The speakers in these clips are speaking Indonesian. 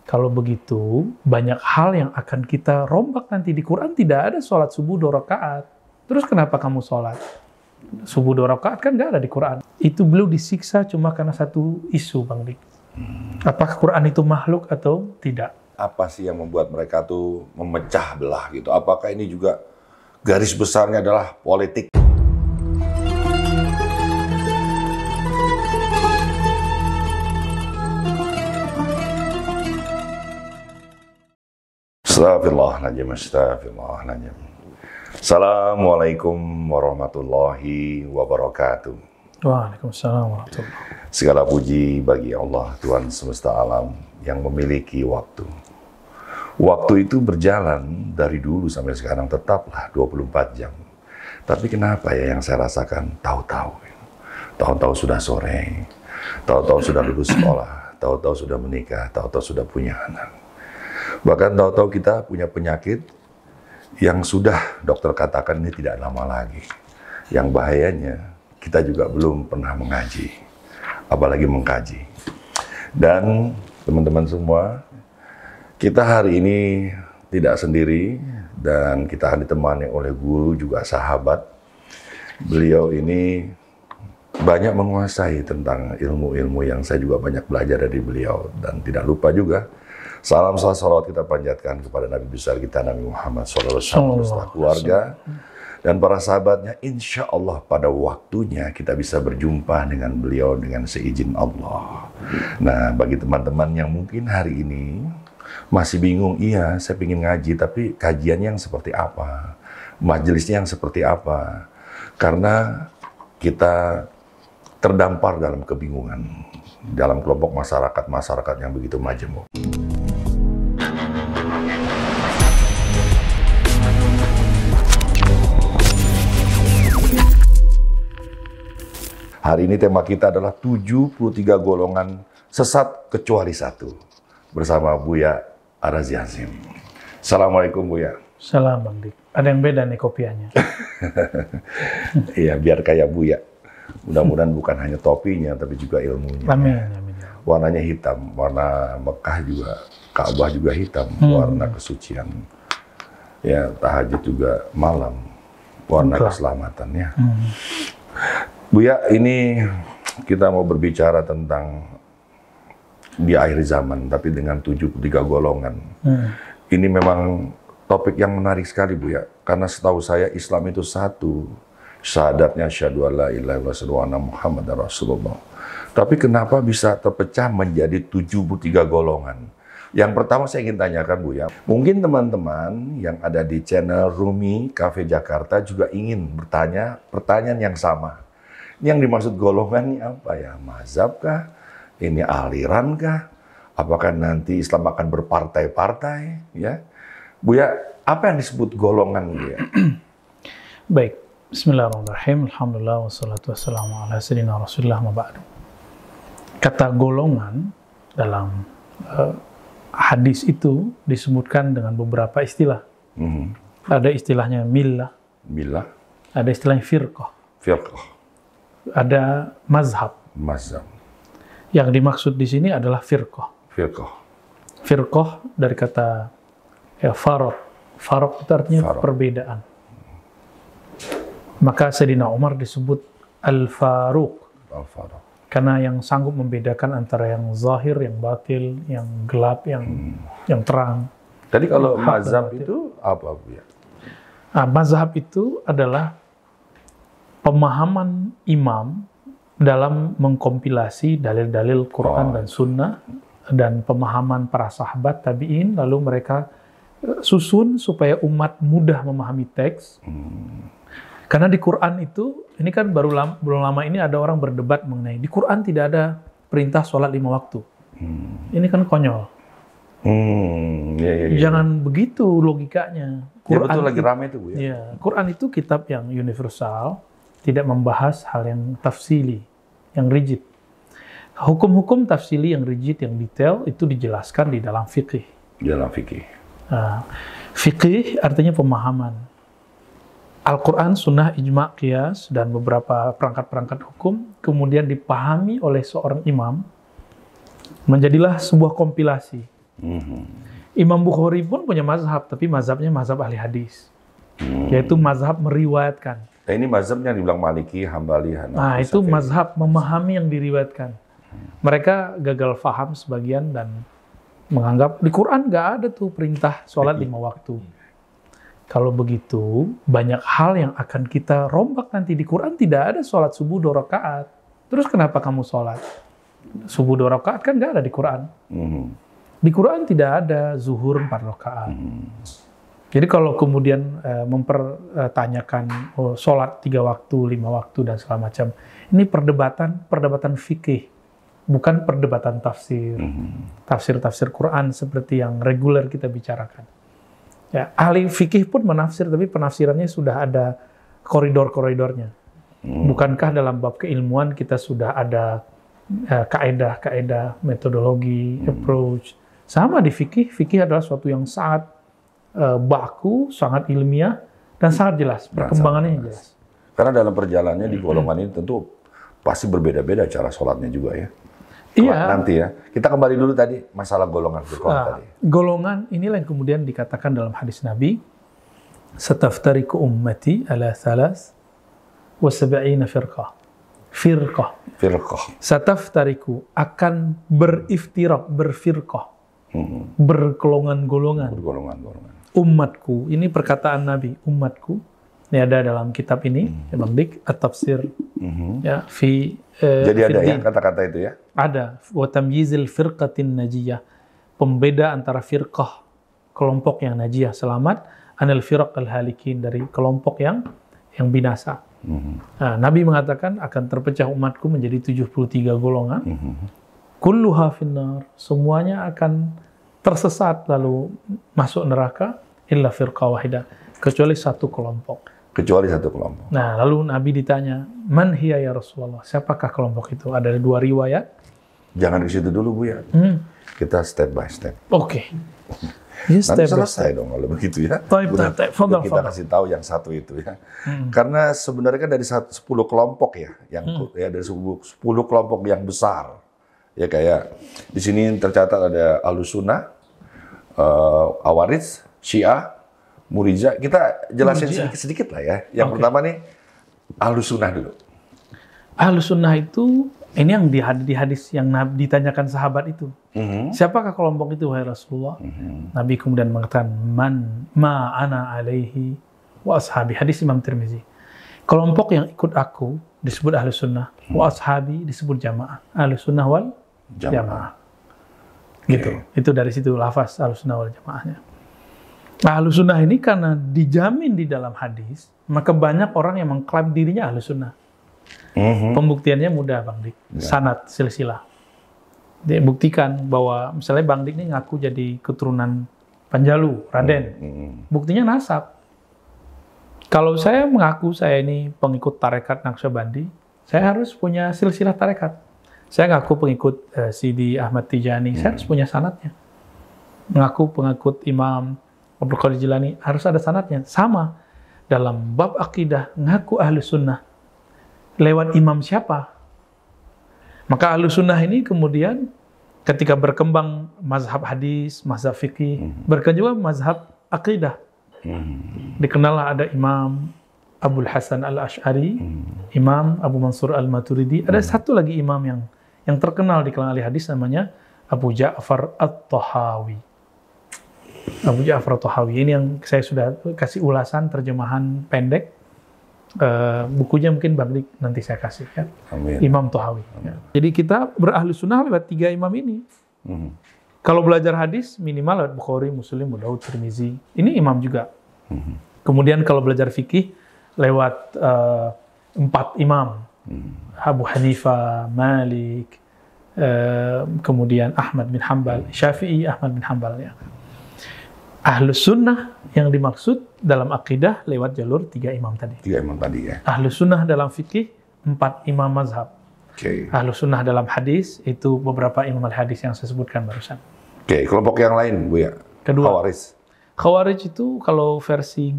Kalau begitu, banyak hal yang akan kita rombak nanti. Di Quran tidak ada sholat subuh 2 rakaat. Terus kenapa kamu sholat? Subuh 2 rakaat kan nggak ada di Quran. Itu beliau disiksa cuma karena satu isu, Bang Dik. Apakah Quran itu makhluk atau tidak? Apa sih yang membuat mereka tuh memecah belah gitu? Apakah ini juga garis besarnya adalah politik? Astagfirullahaladzim. Assalamualaikum warahmatullahi wabarakatuh. Waalaikumsalam warahmatullahi wabarakatuh. Segala puji bagi Allah, Tuhan semesta alam yang memiliki waktu. Waktu itu berjalan dari dulu sampai sekarang tetaplah 24 jam. Tapi kenapa ya yang saya rasakan tahu-tahu sudah sore, tahu-tahu sudah lulus sekolah, tahu-tahu sudah menikah, tahu-tahu sudah punya anak. Bahkan tahu-tahu kita punya penyakit yang sudah dokter katakan ini tidak lama lagi. Yang bahayanya kita juga belum pernah mengaji, apalagi mengkaji. Dan teman-teman semua, kita hari ini tidak sendiri dan kita akan ditemani oleh guru juga sahabat. Beliau ini banyak menguasai tentang ilmu-ilmu yang saya juga banyak belajar dari beliau. Dan tidak lupa juga, salam salawat kita panjatkan kepada Nabi besar kita Nabi Muhammad SAW, beserta keluarga dan para sahabatnya. Insya Allah pada waktunya kita bisa berjumpa dengan beliau dengan seizin Allah. Nah, bagi teman-teman yang mungkin hari ini masih bingung, iya saya ingin ngaji, tapi kajiannya yang seperti apa? Majelisnya yang seperti apa? Karena kita terdampar dalam kebingungan, dalam kelompok masyarakat yang begitu majemuk. Hari ini tema kita adalah 73 golongan sesat kecuali satu. Bersama Buya Arazi Hazim. Assalamualaikum Buya. Salam Bang Dik. Ada yang beda nih kopiannya. Iya, biar kayak Buya. Mudah-mudahan bukan hanya topinya, tapi juga ilmunya. Amin, amin. Warnanya hitam, warna Mekah juga, Ka'bah juga hitam, warna kesucian. Ya, tahajud juga malam, warna keselamatan ya. Buya, ini kita mau berbicara tentang di akhir zaman, tapi dengan 73 golongan. Ini memang topik yang menarik sekali, Buya. Karena setahu saya Islam itu satu, syahadatnya asyhadu alla ilaha illallah wa asyhadu anna muhammadar rasulullah. Tapi kenapa bisa terpecah menjadi 73 golongan? Yang pertama saya ingin tanyakan, Buya. Mungkin teman-teman yang ada di channel Rumi Cafe Jakarta juga ingin bertanya pertanyaan yang sama. Yang dimaksud golongan ini apa ya? Mazhab kah? Ini aliran kah? Apakah nanti Islam akan berpartai-partai? Ya, Buya, apa yang disebut golongan, Buya? Baik, bismillahirrahmanirrahim. Alhamdulillah, wassalatu wassalamu ala sayyidina rasulillah ma ba'du. Kata golongan dalam hadis itu disebutkan dengan beberapa istilah. Ada istilahnya millah. Millah. Ada istilahnya firqah. Firqah. Ada mazhab. Mazhab. Yang dimaksud di sini adalah firqah. Firqah. Firqah dari kata faraq. Faraq itu artinya perbedaan. Maka Sayyidina Umar disebut Al-Faruq. Al-Faruq. Karena yang sanggup membedakan antara yang zahir, yang batil, yang gelap, yang terang. Tadi kalau mazhab itu apa, Buya? Nah, mazhab itu adalah pemahaman imam dalam mengkompilasi dalil-dalil Quran dan Sunnah dan pemahaman para sahabat tabi'in, lalu mereka susun supaya umat mudah memahami teks. Karena di Quran itu, ini kan belum lama ini ada orang berdebat mengenai, di Quran tidak ada perintah sholat 5 waktu. Ini kan konyol. Jangan begitu logikanya. Quran betul, lagi ramai itu, Bu. Ya, Quran itu kitab yang universal, tidak membahas hal yang tafsili, yang rigid. Hukum-hukum tafsili yang rigid, yang detail, itu dijelaskan di dalam fikih. Di dalam fikih. Nah, fikih artinya pemahaman. Al-Quran, Sunnah, Ijma', Qiyas, dan beberapa perangkat-perangkat hukum, kemudian dipahami oleh seorang imam, menjadilah sebuah kompilasi. Imam Bukhari pun punya mazhab, tapi mazhabnya mazhab ahli hadis. Yaitu mazhab meriwayatkan. Nah, ini mazhabnya dibilang Maliki, Hambali, Hanafi. Nah, itu mazhab memahami yang diriwayatkan. Mereka gagal faham sebagian dan menganggap di Quran nggak ada tuh perintah sholat 5 waktu. Kalau begitu, banyak hal yang akan kita rombak nanti. Di Quran tidak ada sholat subuh 2 rakaat. Terus kenapa kamu sholat? Subuh 2 rakaat kan nggak ada di Quran. Di Quran tidak ada zuhur 4 rakaat. Jadi kalau kemudian mempertanyakan sholat 3 waktu, 5 waktu, dan segala macam, ini perdebatan fikih, bukan perdebatan tafsir. Tafsir Quran seperti yang reguler kita bicarakan. Ya, ahli fikih pun menafsir, tapi penafsirannya sudah ada koridor-koridornya. Bukankah dalam bab keilmuan kita sudah ada kaedah-kaedah, metodologi, approach. Sama di fikih adalah suatu yang sangat baku, sangat ilmiah, dan sangat jelas, perkembangannya jelas. Karena dalam perjalanannya di golongan ini tentu pasti berbeda-beda cara sholatnya juga ya. Iya. Nanti ya. Kita kembali dulu tadi masalah golongan tadi. Golongan inilah yang kemudian dikatakan dalam hadis Nabi, "Sataftariqu ummati ala 73 firqah." Firqah. Sataftariqu akan beriftirak, berfirqah. Bergolongan-golongan. Umatku, ini perkataan Nabi, umatku. Ini ada dalam kitab ini, Bang Dik, At-Tafsir. Ya, jadi ada ya kata-kata itu ya? Ada. Wa tamyizil firqatin najiyah. Pembeda antara firqah, kelompok yang najiyah selamat, anil firaq al-halikin, dari kelompok yang binasa. Nah, Nabi mengatakan akan terpecah umatku menjadi 73 golongan. Kulluha finnar, semuanya akan tersesat lalu masuk neraka, illa firqa wahidah, kecuali satu kelompok. Nah, lalu Nabi ditanya, man hiya ya Rasulullah, siapakah kelompok itu? Ada 2 riwayat. Jangan ke situ dulu, Bu ya. Kita step by step. Oke. Nanti selesai dong kalau begitu ya. Kita kasih tahu yang satu itu ya. Karena sebenarnya kan dari 10 kelompok ya, ya dari 10 kelompok yang besar. Ya kayak di sini tercatat ada Ahlussunnah, Awaris, Syiah, Mu'tazilah. Kita jelasin sedikit lah ya. Yang pertama nih Ahlussunnah dulu. Ahlussunnah itu ini yang di hadis yang ditanyakan sahabat itu. Siapakah kelompok itu wahai Rasulullah? Nabi kemudian mengatakan ma ana alaihi wa ashabi. Hadis Imam Tirmizi. Kelompok yang ikut aku disebut Ahlussunnah, wa ashabi disebut jamaah. Ahlussunnah wal jamaah. Gitu. Itu dari situ lafaz Ahlussunnah wal jamaahnya. Nah, Ahlussunnah ini karena dijamin di dalam hadis, maka banyak orang yang mengklaim dirinya Ahlussunnah. Pembuktiannya mudah, Bang Dik. Sanad, silsilah. Dia buktikan bahwa misalnya Bang Dik ini ngaku jadi keturunan Panjalu, Raden. Buktinya nasab. Kalau saya mengaku saya ini pengikut tarekat Naqsyabandi, saya harus punya silsilah tarekat. Saya ngaku pengikut Sidi Ahmad Tijani, saya harus punya sanadnya. Mengaku pengikut Imam Abdul Qadir Jilani, harus ada sanadnya. Sama dalam bab akidah, ngaku Ahlussunnah. Lewat imam siapa? Maka Ahlussunnah ini kemudian ketika berkembang mazhab hadis, mazhab fikih, berkembang juga mazhab akidah. Dikenallah ada Imam Abul Hasan Al-Asy'ari, Imam Abu Mansur Al-Maturidi. Ada satu lagi imam yang terkenal di kalangan ahli hadis namanya Abu Ja'far At-Tahawi. Abu Ja'far At-Tahawi ini yang saya sudah kasih ulasan terjemahan pendek. Bukunya mungkin Bang Dik nanti saya kasih ya. Amin. Imam Tahawi. Ya. Jadi kita berahlussunnah lewat 3 imam ini. Kalau belajar hadis minimal lewat Bukhari, Muslim, Abu Daud, Tirmizi. Ini imam juga. Kemudian kalau belajar fikih lewat 4 imam. Abu Hanifah, Malik, kemudian Ahmad bin Hanbal, Syafi'i, Ahmad bin Hanbal ya. Ahlussunnah yang dimaksud dalam akidah lewat jalur 3 imam tadi. 3 imam tadi ya. Ahlussunnah dalam fikih 4 imam mazhab. Ahlussunnah dalam hadis itu beberapa imam al-hadis yang saya sebutkan barusan. Kelompok yang lain Bu ya. Kedua. Khawarij itu kalau versi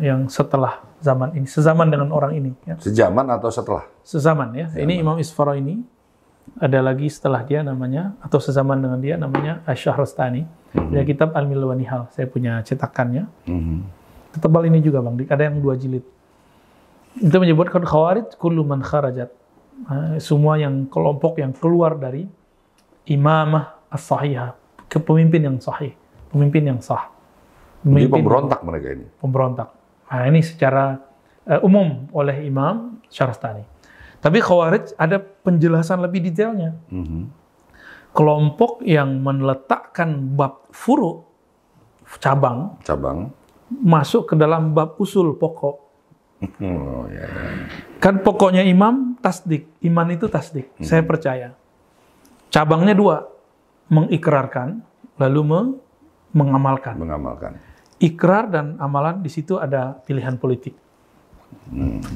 yang setelah zaman ini, sezaman dengan orang ini. Ya. Sezaman atau setelah? Sezaman ya. Zaman. Ini Imam Isfaraini ada lagi setelah dia namanya, atau sezaman dengan dia namanya Asy-Syahrastani. Dia kitab Al-Milal wa Nihal, saya punya cetakannya. Tebal ini juga Bang Dik, ada yang 2 jilid. Itu menyebutkan khawarij kullu man kharajat. Semua yang kelompok yang keluar dari imamah as-sahihah, kepemimpin yang sahih, pemimpin yang sah. Jadi pemberontak mereka ini. Pemberontak. Nah, ini secara umum oleh Imam Syahrastani. Tapi Khawarij ada penjelasan lebih detailnya. Kelompok yang meletakkan bab furu, cabang, masuk ke dalam bab usul pokok. Oh, ya. Kan pokoknya imam tasdik, iman itu tasdik. Saya percaya. Cabangnya 2, mengikrarkan lalu mengamalkan. Ikrar dan amalan di situ ada pilihan politik.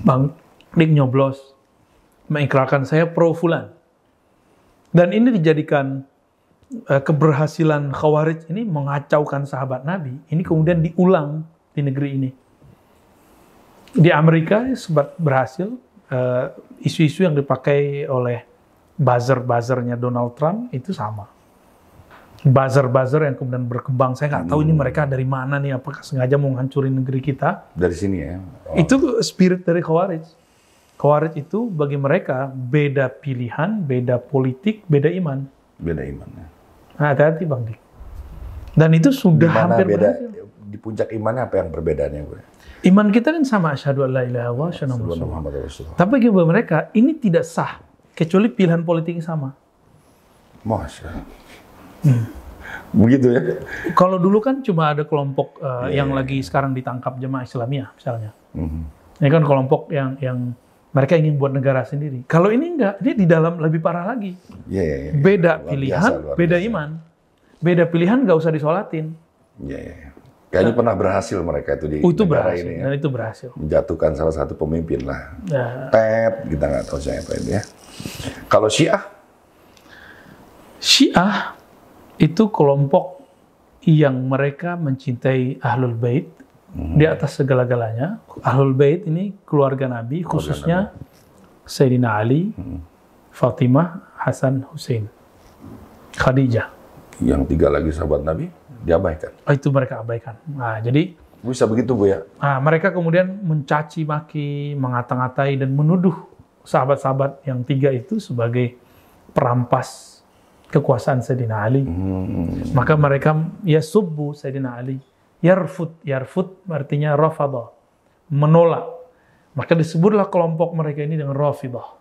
Bang Dik nyoblos, mengikrarkan saya pro fulan. Dan ini dijadikan keberhasilan Khawarij ini mengacaukan sahabat Nabi. Ini kemudian diulang di negeri ini. Di Amerika sempat berhasil, isu-isu yang dipakai oleh buzzer-buzzernya Donald Trump itu sama. Buzzer-buzzer yang kemudian berkembang, saya nggak tahu ini mereka dari mana nih, apakah sengaja mau menghancurin negeri kita. Dari sini ya? Oh. Itu spirit dari Khawarij. Khawarij itu bagi mereka beda pilihan, beda politik, beda iman. Beda iman. Ya. Nah, hati-hati Bang Dik. Dan itu sudah hampir berhasil. Di puncak imannya apa yang perbedaannya gue? Iman kita kan sama, asyhadu an la ilaha illallah wa asyhadu anna Muhammadar Rasulullah. Tapi bagi mereka ini tidak sah kecuali pilihan politiknya sama. Masya. Begitu ya? Kalau dulu kan cuma ada kelompok yang lagi sekarang ditangkap Jemaah Islamiyah misalnya. Ini kan kelompok yang mereka ingin buat negara sendiri. Kalau ini enggak, dia di dalam lebih parah lagi. Beda pilihan, beda iman. Beda pilihan nggak usah disolatin. Kayaknya pernah berhasil mereka itu di negara berhasil, ini ya. Dan itu berhasil. Menjatuhkan salah satu pemimpin lah. Kita nggak tahu siapa itu ya. Kalau Syiah? Syiah itu kelompok yang mereka mencintai Ahlul Bait di atas segala-galanya. Ahlul Bait ini keluarga Nabi, khususnya Sayyidina Ali, Fatimah, Hasan, Hussein, Khadijah. Yang 3 lagi sahabat Nabi diabaikan. Itu mereka abaikan. Nah, jadi bisa begitu Bu ya? Nah, mereka kemudian mencaci maki, mengata-ngatai dan menuduh sahabat-sahabat yang 3 itu sebagai perampas kekuasaan Sayyidina Ali. Maka mereka yasubbu Sayyidina Ali. Yarfud artinya rafadah, menolak. Maka disebutlah kelompok mereka ini dengan Rafidah.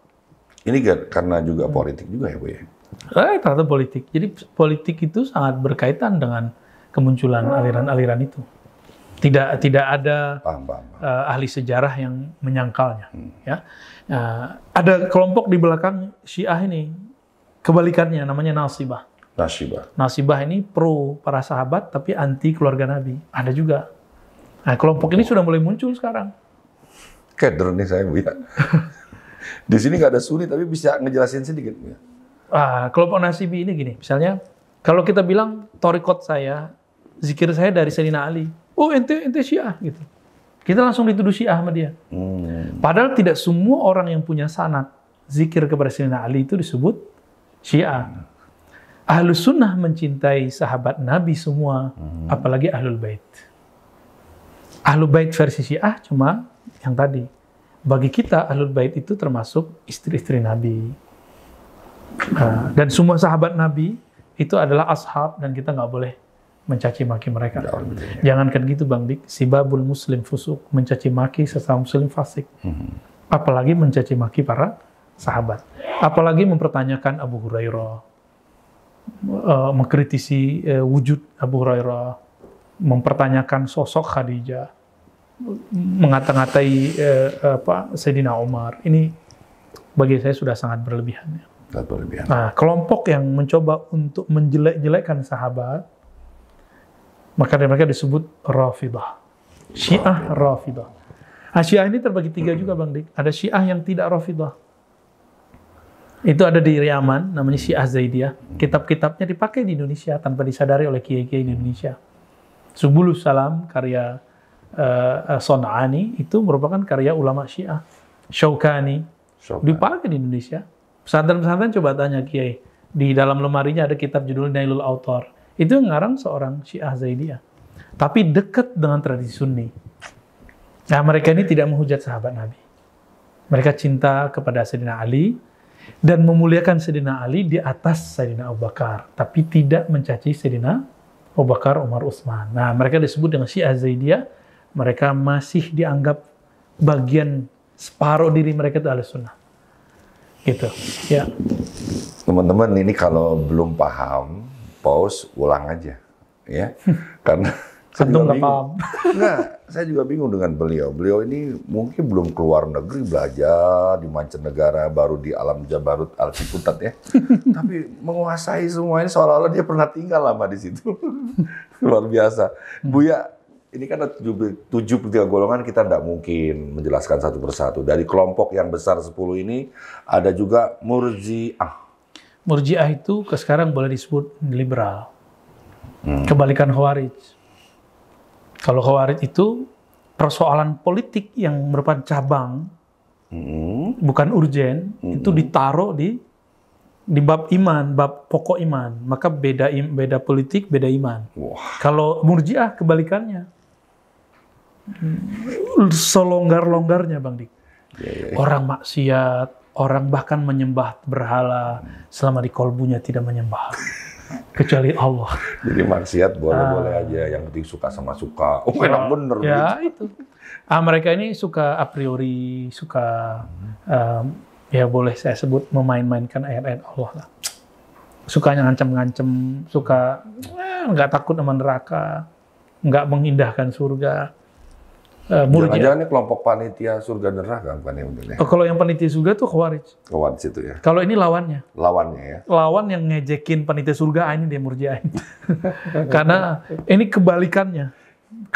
Ini karena juga politik juga ya Bu ya? Ternyata politik. Jadi politik itu sangat berkaitan dengan kemunculan aliran-aliran itu. Tidak ada ahli sejarah yang menyangkalnya. Ya. Ada kelompok di belakang Syiah ini, kebalikannya namanya Nasibah. Nasibah ini pro para sahabat tapi anti keluarga Nabi. Ada juga. Nah, kelompok ini sudah mulai muncul sekarang. Keder nih saya Bu ya. Di sini nggak ada Sunni tapi bisa ngejelasin sedikit Bu ya. Kelompok Nasibi ini gini, misalnya kalau kita bilang torikot saya, zikir saya dari Sayyidina Ali, oh ente Syiah gitu, kita langsung dituduh Syiah sama dia. Padahal tidak semua orang yang punya sanad zikir kepada Sayyidina Ali itu disebut Syiah. Ahlus Sunnah mencintai sahabat Nabi semua, apalagi Ahlul Bait. Ahlul Bait versi Syiah cuma yang tadi. Bagi kita Ahlul Bait itu termasuk istri-istri Nabi. Dan semua sahabat Nabi itu adalah ashab dan kita nggak boleh mencaci maki mereka. Jangankan gitu Bang Dik, sibabul muslim fusuk, mencaci maki sesama muslim fasik. Apalagi mencaci maki para sahabat. Apalagi mempertanyakan Abu Hurairah, mengkritisi wujud Abu Hurairah, mempertanyakan sosok Khadijah, mengata-ngatai Sayyidina Umar. Ini bagi saya sudah sangat berlebihan. Nah, kelompok yang mencoba untuk menjelek-jelekkan sahabat, maka mereka disebut Rafidah. Syiah Rafidah. Nah, Syiah ini terbagi 3 juga Bang Dik. Ada Syiah yang tidak Rafidah. Itu ada di Yaman, namanya Syiah Zaidiyah. Kitab-kitabnya dipakai di Indonesia tanpa disadari oleh kiai-kiai di Indonesia. Subulus Salam, karya Son'ani, itu merupakan karya ulama Syiah. Syaukani, dipakai di Indonesia. Pesantren-pesantren coba tanya Kiai, di dalam lemarinya ada kitab judul Nailul Autar. Itu yang ngarang seorang Syiah Zaidiyah. Tapi dekat dengan tradisi Sunni. Nah, mereka ini tidak menghujat sahabat Nabi. Mereka cinta kepada Sayyidina Ali dan memuliakan Sayyidina Ali di atas Sayyidina Abu Bakar, tapi tidak mencaci Sayyidina Abu Bakar, Umar, Utsman. Nah, mereka disebut dengan Syiah Zaidiyah. Mereka masih dianggap bagian separuh diri mereka itu Ahlussunnah. Gitu. Ya. Teman-teman, ini kalau belum paham, pause, ulang aja, ya. Karena saya juga bingung. Enggak, saya juga bingung dengan beliau. Beliau ini mungkin belum keluar negeri belajar di mancanegara, baru di alam Jabarut Al-Ciputat ya. Tapi menguasai semua ini seolah-olah dia pernah tinggal lama di situ. Luar biasa. Buya, ini kan ada 73 golongan, kita tidak mungkin menjelaskan satu persatu. Dari kelompok yang besar 10 ini, ada juga Murji'ah. Murji'ah itu sekarang boleh disebut liberal. Kebalikan Khawarij. Kalau Khawarij itu persoalan politik yang merupakan cabang, bukan urgen, itu ditaruh di bab iman, bab pokok iman. Maka beda politik, beda iman. Kalau Murji'ah kebalikannya. Selonggar-longgarnya Bang Dik. Orang maksiat, orang bahkan menyembah berhala selama di kolbunya tidak menyembah kecuali Allah. Jadi maksiat boleh-boleh aja, yang penting suka sama suka. Oh, enak bener. Ya gitu. Mereka ini suka a priori, suka ya boleh saya sebut memain-mainkan ayat-ayat Allah lah. Suka ngancem-ngancem, suka nggak takut sama neraka, nggak mengindahkan surga. Jangan-jangan ini kelompok panitia surga neraka bukan yang benar. Kalau yang panitia surga tuh Khawarij. Khawarij itu ya. Kalau ini lawannya. Lawannya ya. Lawan yang ngejekin panitia surga, ini dia Murji'ah. Karena ini kebalikannya.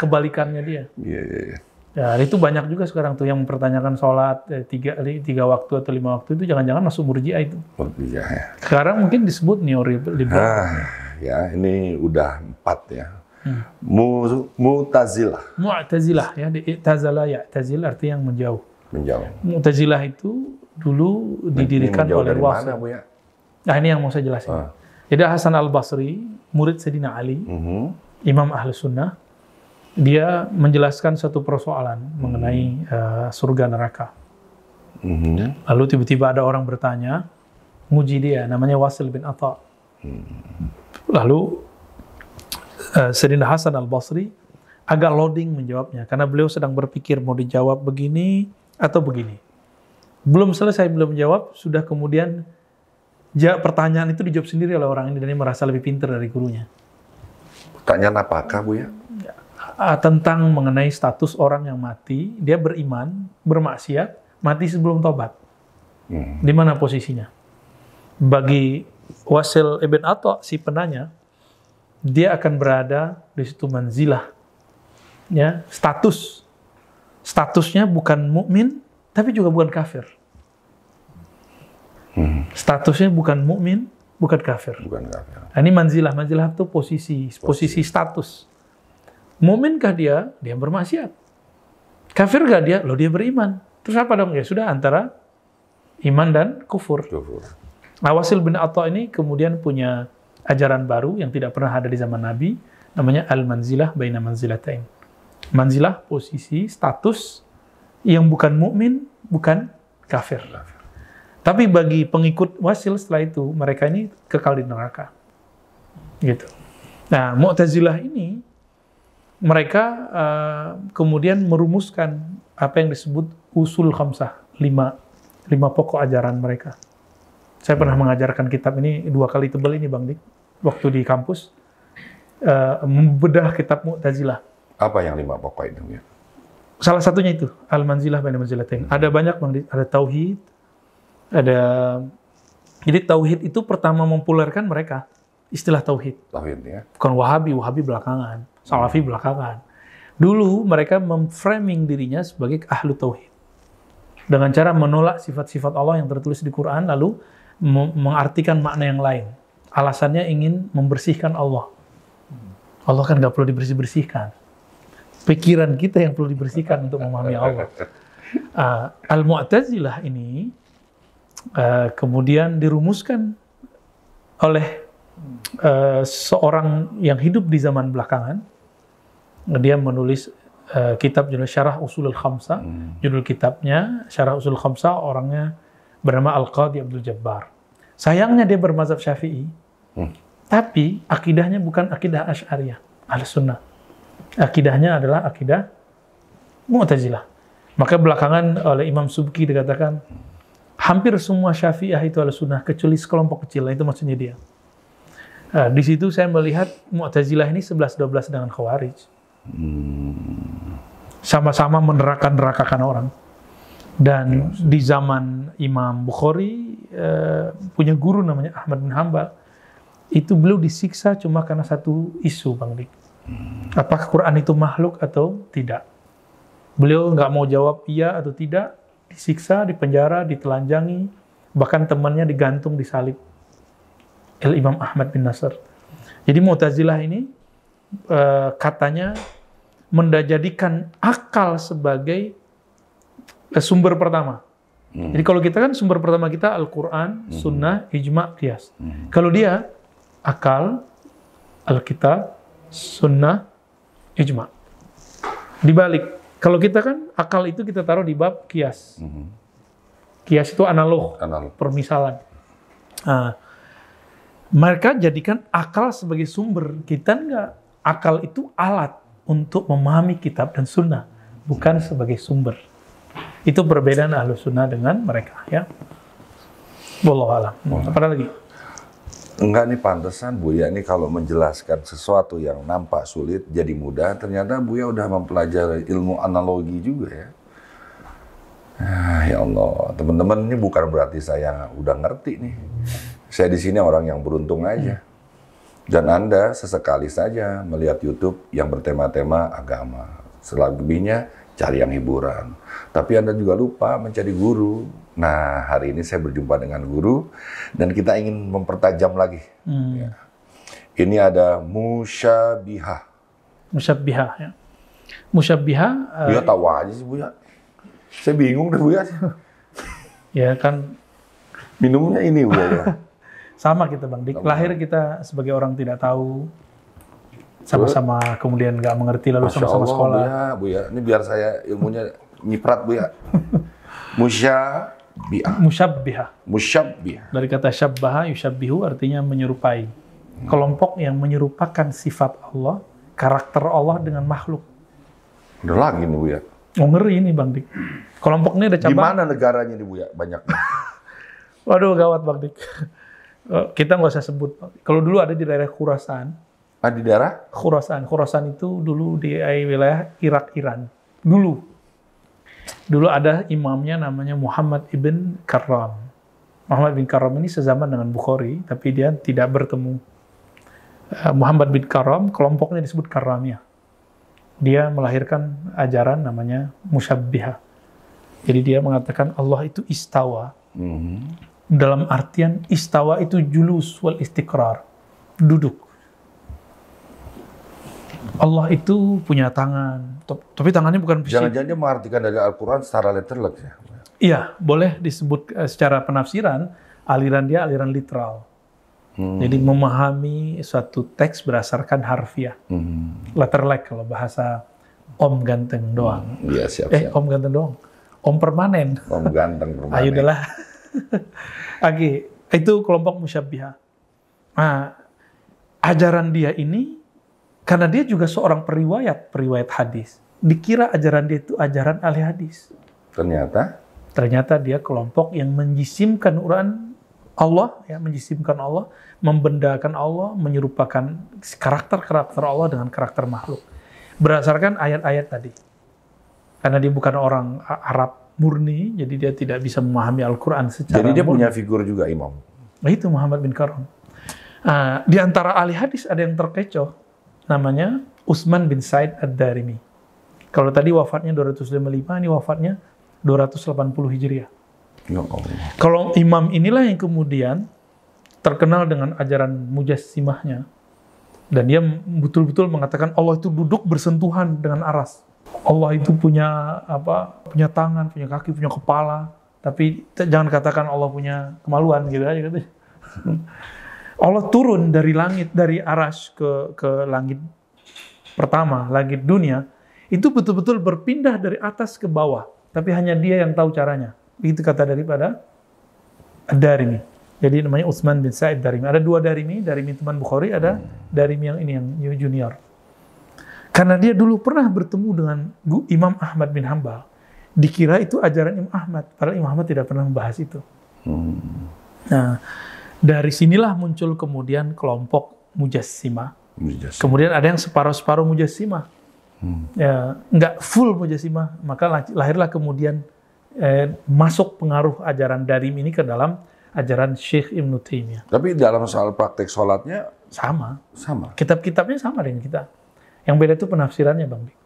Kebalikannya dia. Iya. Ya, itu banyak juga sekarang tuh yang mempertanyakan sholat 3 waktu atau 5 waktu itu jangan-jangan masuk Murji'ah itu. Murji'ah ya. Sekarang mungkin disebut neoliberal. Ya, ini udah 4 ya. Mu'tazilah. Mu'tazilah ya, I'tazil artinya yang menjauh. Mu'tazilah itu dulu didirikan oleh Wasil. Mana, Bu, ya? Nah, ini yang mau saya jelasin. Jadi Hasan Al-Basri, murid Sayyidina Ali, Imam Ahlussunnah, dia menjelaskan satu persoalan mengenai surga neraka. Lalu tiba-tiba ada orang bertanya, nguji dia, namanya Wasil bin Atha. Lalu Sayyidina Hasan Al-Basri agak loading menjawabnya, karena beliau sedang berpikir mau dijawab begini atau begini. Belum selesai, belum menjawab, sudah kemudian pertanyaan itu dijawab sendiri oleh orang ini dan dia merasa lebih pintar dari gurunya. Pertanyaan apakah, Bu ya? Tentang mengenai status orang yang mati, dia beriman, bermaksiat, mati sebelum tobat. Di mana posisinya? Bagi Wasil ibn Atha, si penanya, dia akan berada di situ manzilah. Ya, statusnya bukan mukmin, tapi juga bukan kafir. Statusnya bukan mukmin, bukan kafir. Nah, ini manzilah itu posisi status. Mukminkah dia? Dia bermaksiat. Kafirkah dia? Loh, dia beriman. Terus apa dong? Ya sudah, antara iman dan kufur. Wasil bin Atha ini kemudian punya ajaran baru yang tidak pernah ada di zaman Nabi, namanya al-manzilah baina manzilatain. Manzilah, posisi, status yang bukan mukmin, bukan kafir. Tapi bagi pengikut Wasil setelah itu, mereka ini kekal di neraka. Gitu. Nah, Mu'tazilah ini, mereka kemudian merumuskan apa yang disebut usul khamsah, 5 pokok ajaran mereka. Saya pernah mengajarkan kitab ini 2 kali tebal ini, Bang Dik, waktu di kampus, membedah kitab Mu'tazilah. Apa yang 5 pokok itu? Ya? Salah satunya itu, Al-Manzilah baina manzilatain. Ada banyak, Bang Dik, ada tauhid, jadi tauhid itu pertama mempopulerkan mereka, istilah tauhid. Tauhid ya. Bukan Wahabi belakangan, Salafi belakangan. Dulu mereka memframing dirinya sebagai ahlu tauhid. Dengan cara menolak sifat-sifat Allah yang tertulis di Quran, lalu mengartikan makna yang lain. Alasannya ingin membersihkan Allah. Allah kan nggak perlu dibersih-bersihkan. Pikiran kita yang perlu dibersihkan untuk memahami Allah. Al-Mu'tazilah ini, kemudian dirumuskan oleh seorang yang hidup di zaman belakangan. Dia menulis kitab judul Syarah Ushulul Khamsah. Judul kitabnya Syarah Ushulul Khamsah, orangnya bernama Al-Qadhi Abdul Jabbar. Sayangnya dia bermazhab Syafi'i, tapi akidahnya bukan akidah Asy'ariyah, Ahlus Sunnah. Akidahnya adalah akidah Mu'tazilah. Maka belakangan oleh Imam Subki dikatakan hampir semua Syafi'iyah itu Ahlus Sunnah kecuali sekelompok kecil. Itu maksudnya dia. Di situ saya melihat Mu'tazilah ini 11-12 dengan Khawarij. Sama-sama meneraka-nerakakan orang. Dan di zaman Imam Bukhari punya guru namanya Ahmad bin Hanbal, itu beliau disiksa cuma karena satu isu, Bang Dik. Apakah Quran itu makhluk atau tidak? Beliau nggak mau jawab iya atau tidak, disiksa, dipenjara, ditelanjangi, bahkan temannya digantung, disalib. Imam Ahmad bin Nasr. Jadi Mu'tazilah ini katanya menjadikan akal sebagai sumber pertama. Jadi kalau kita kan sumber pertama kita Al-Quran, Sunnah, Ijma', Qiyas. Kalau dia akal, Alkitab, Sunnah, Ijma'. Dibalik. Kalau kita kan akal itu kita taruh di bab Qiyas. Qiyas itu analog. Permisalan. Mereka jadikan akal sebagai sumber. Kita enggak. Akal itu alat untuk memahami kitab dan sunnah, bukan sebagai sumber. Itu perbedaan Ahlus Sunnah dengan mereka, ya. Wallahu a'lam. Apa lagi? Enggak nih, pantesan Buya ini kalau menjelaskan sesuatu yang nampak sulit jadi mudah, ternyata Buya udah mempelajari ilmu analogi juga ya. Ya Allah, teman-teman, ini bukan berarti saya udah ngerti nih. Saya di sini orang yang beruntung aja. Dan Anda sesekali saja melihat YouTube yang bertema-tema agama. Selebihnya cari yang hiburan. Tapi Anda juga lupa mencari guru. Nah, hari ini saya berjumpa dengan guru dan kita ingin mempertajam lagi. Ya. Ini ada musyabihah. Musyabihah, ya. Musyabihah. Buya tahu aja sih, Buya. Saya bingung deh, Buya. Ya kan. Minumnya ini, Buya. Ya. Sama kita, Bang Dik. Lahir kita sebagai orang tidak tahu, sama-sama kemudian nggak mengerti, lalu sama-sama sekolah. Buya. Ini biar saya ilmunya nyiprat, Buya. Musyabihah. Dari kata syabbaha, yusyabbihu artinya menyerupai. Kelompok yang menyerupakan sifat Allah, karakter Allah dengan makhluk. Udah lagi nih, Buya. Oh, ngeri ini, Bang Dik. Kelompok ini ada cabang. Gimana negaranya nih, Buya? Banyaknya. Waduh, gawat, Bang Dik. Kita nggak usah sebut. Kalau dulu ada di daerah Khurasan. Di daerah? Khurasan. Khurasan itu dulu di wilayah Irak, Iran. Dulu ada imamnya namanya Muhammad ibn Karram. Muhammad bin Karram ini sezaman dengan Bukhari, tapi dia tidak bertemu. Muhammad bin Karram, kelompoknya disebut Karramiyah. Dia melahirkan ajaran namanya Musyabbihah. Jadi dia mengatakan Allah itu istawa. Dalam artian istawa itu julus wal istiqrar, duduk. Allah itu punya tangan, tapi tangannya bukan fisik. Jangan-jangan dia mengartikan dari Al-Quran secara letterlek ya? Iya, boleh disebut secara penafsiran, aliran dia aliran literal. Jadi memahami suatu teks berdasarkan harfiah. Letterlek kalau bahasa Om ganteng doang. Iya, siap-siap. Om ganteng doang. Om permanen. Om ganteng permanen. Ayo udahlah. Oke, itu kelompok musyabbihah. Nah, ajaran dia ini, karena dia juga seorang periwayat hadis, dikira ajaran dia itu ajaran ahli hadis. Ternyata dia kelompok yang menjisimkan Quran Allah, ya, menjisimkan Allah, membendakan Allah, menyerupakan karakter Allah dengan karakter makhluk. Berdasarkan ayat-ayat tadi. Karena dia bukan orang Arab murni, jadi dia tidak bisa memahami Al-Quran secara Jadi dia murni. punya figur juga imam. Nah, itu Muhammad bin Karram. Di antara ahli hadis ada yang terkecoh, namanya Utsman bin Said Ad-Darimi. Kalau tadi wafatnya 255, ini wafatnya 280 Hijriah. Ya Allah. Kalau imam inilah yang kemudian terkenal dengan ajaran mujassimahnya. Dan dia betul-betul mengatakan Allah itu duduk bersentuhan dengan aras. Allah itu punya tangan, punya kaki, punya kepala. tapi jangan katakan Allah punya kemaluan gitu aja katanya. Allah turun dari langit, dari arasy ke langit pertama, langit dunia, itu betul-betul berpindah dari atas ke bawah, tapi hanya dia yang tahu caranya. Itu kata daripada Ad-Darimi. Jadi namanya Utsman bin Sa'id Darimi. Ada dua Darimi teman Bukhari, ada Darimi yang ini yang junior. Karena dia dulu pernah bertemu dengan Imam Ahmad bin Hanbal. Dikira itu ajaran Imam Ahmad, padahal Imam Ahmad tidak pernah membahas itu. Nah, dari sinilah muncul kemudian kelompok Mujassimah. Kemudian ada yang separuh-separuh Mujassimah. Ya, nggak full Mujassimah, maka lahirlah kemudian masuk pengaruh ajaran Darimi ini ke dalam ajaran Syekh Ibn Taimiyah. Tapi dalam soal praktek sholatnya sama. Sama. Kitab-kitabnya sama dengan kita. Yang beda itu penafsirannya, Bang Dik.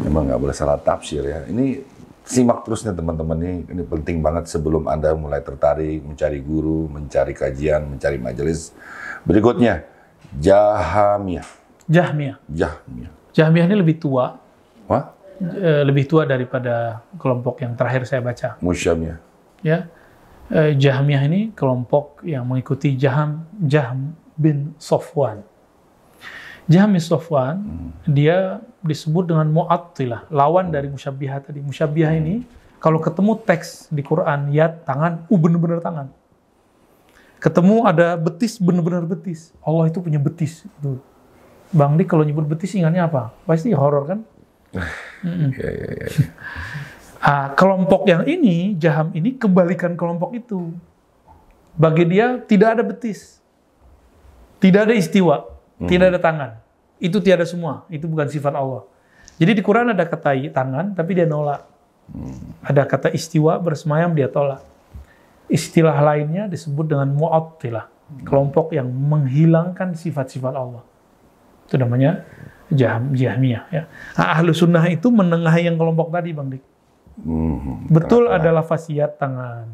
Memang nggak boleh salah tafsir ya. Ini simak terusnya teman-teman, ini penting banget sebelum Anda mulai tertarik mencari guru, mencari kajian, mencari majelis. Berikutnya, Jahmiyah. Jahmiyah ini lebih tua. Wah? Lebih tua daripada kelompok yang terakhir saya baca. Musyamiyah. Ya. Jahmiyah ini kelompok yang mengikuti Jahm bin Safwan. Jahm bin Safwan, dia disebut dengan Mu'attilah, lawan dari Musyabbihah tadi. Musyabbihah ini, kalau ketemu teks di Quran, yad, tangan, bener-bener tangan. Ketemu ada betis, bener-bener betis. Allah itu punya betis. Itu. Bang Dik kalau nyebut betis ingatnya apa? Pasti horor kan? Kelompok yang ini, Jahm ini, kebalikan kelompok itu. Bagi dia tidak ada betis. Tidak ada istiwa. Tidak ada tangan. Itu tiada semua. Itu bukan sifat Allah. Jadi di Quran ada kata tangan, tapi dia nolak. Ada kata istiwa, bersemayam, dia tolak. Istilah lainnya disebut dengan Mu'attilah. Kelompok yang menghilangkan sifat-sifat Allah. Itu namanya Jahmiyah. Ya. Ahlu sunnah itu menengahi yang kelompok tadi, Bang Dik. Betul ada lafaz yad tangan.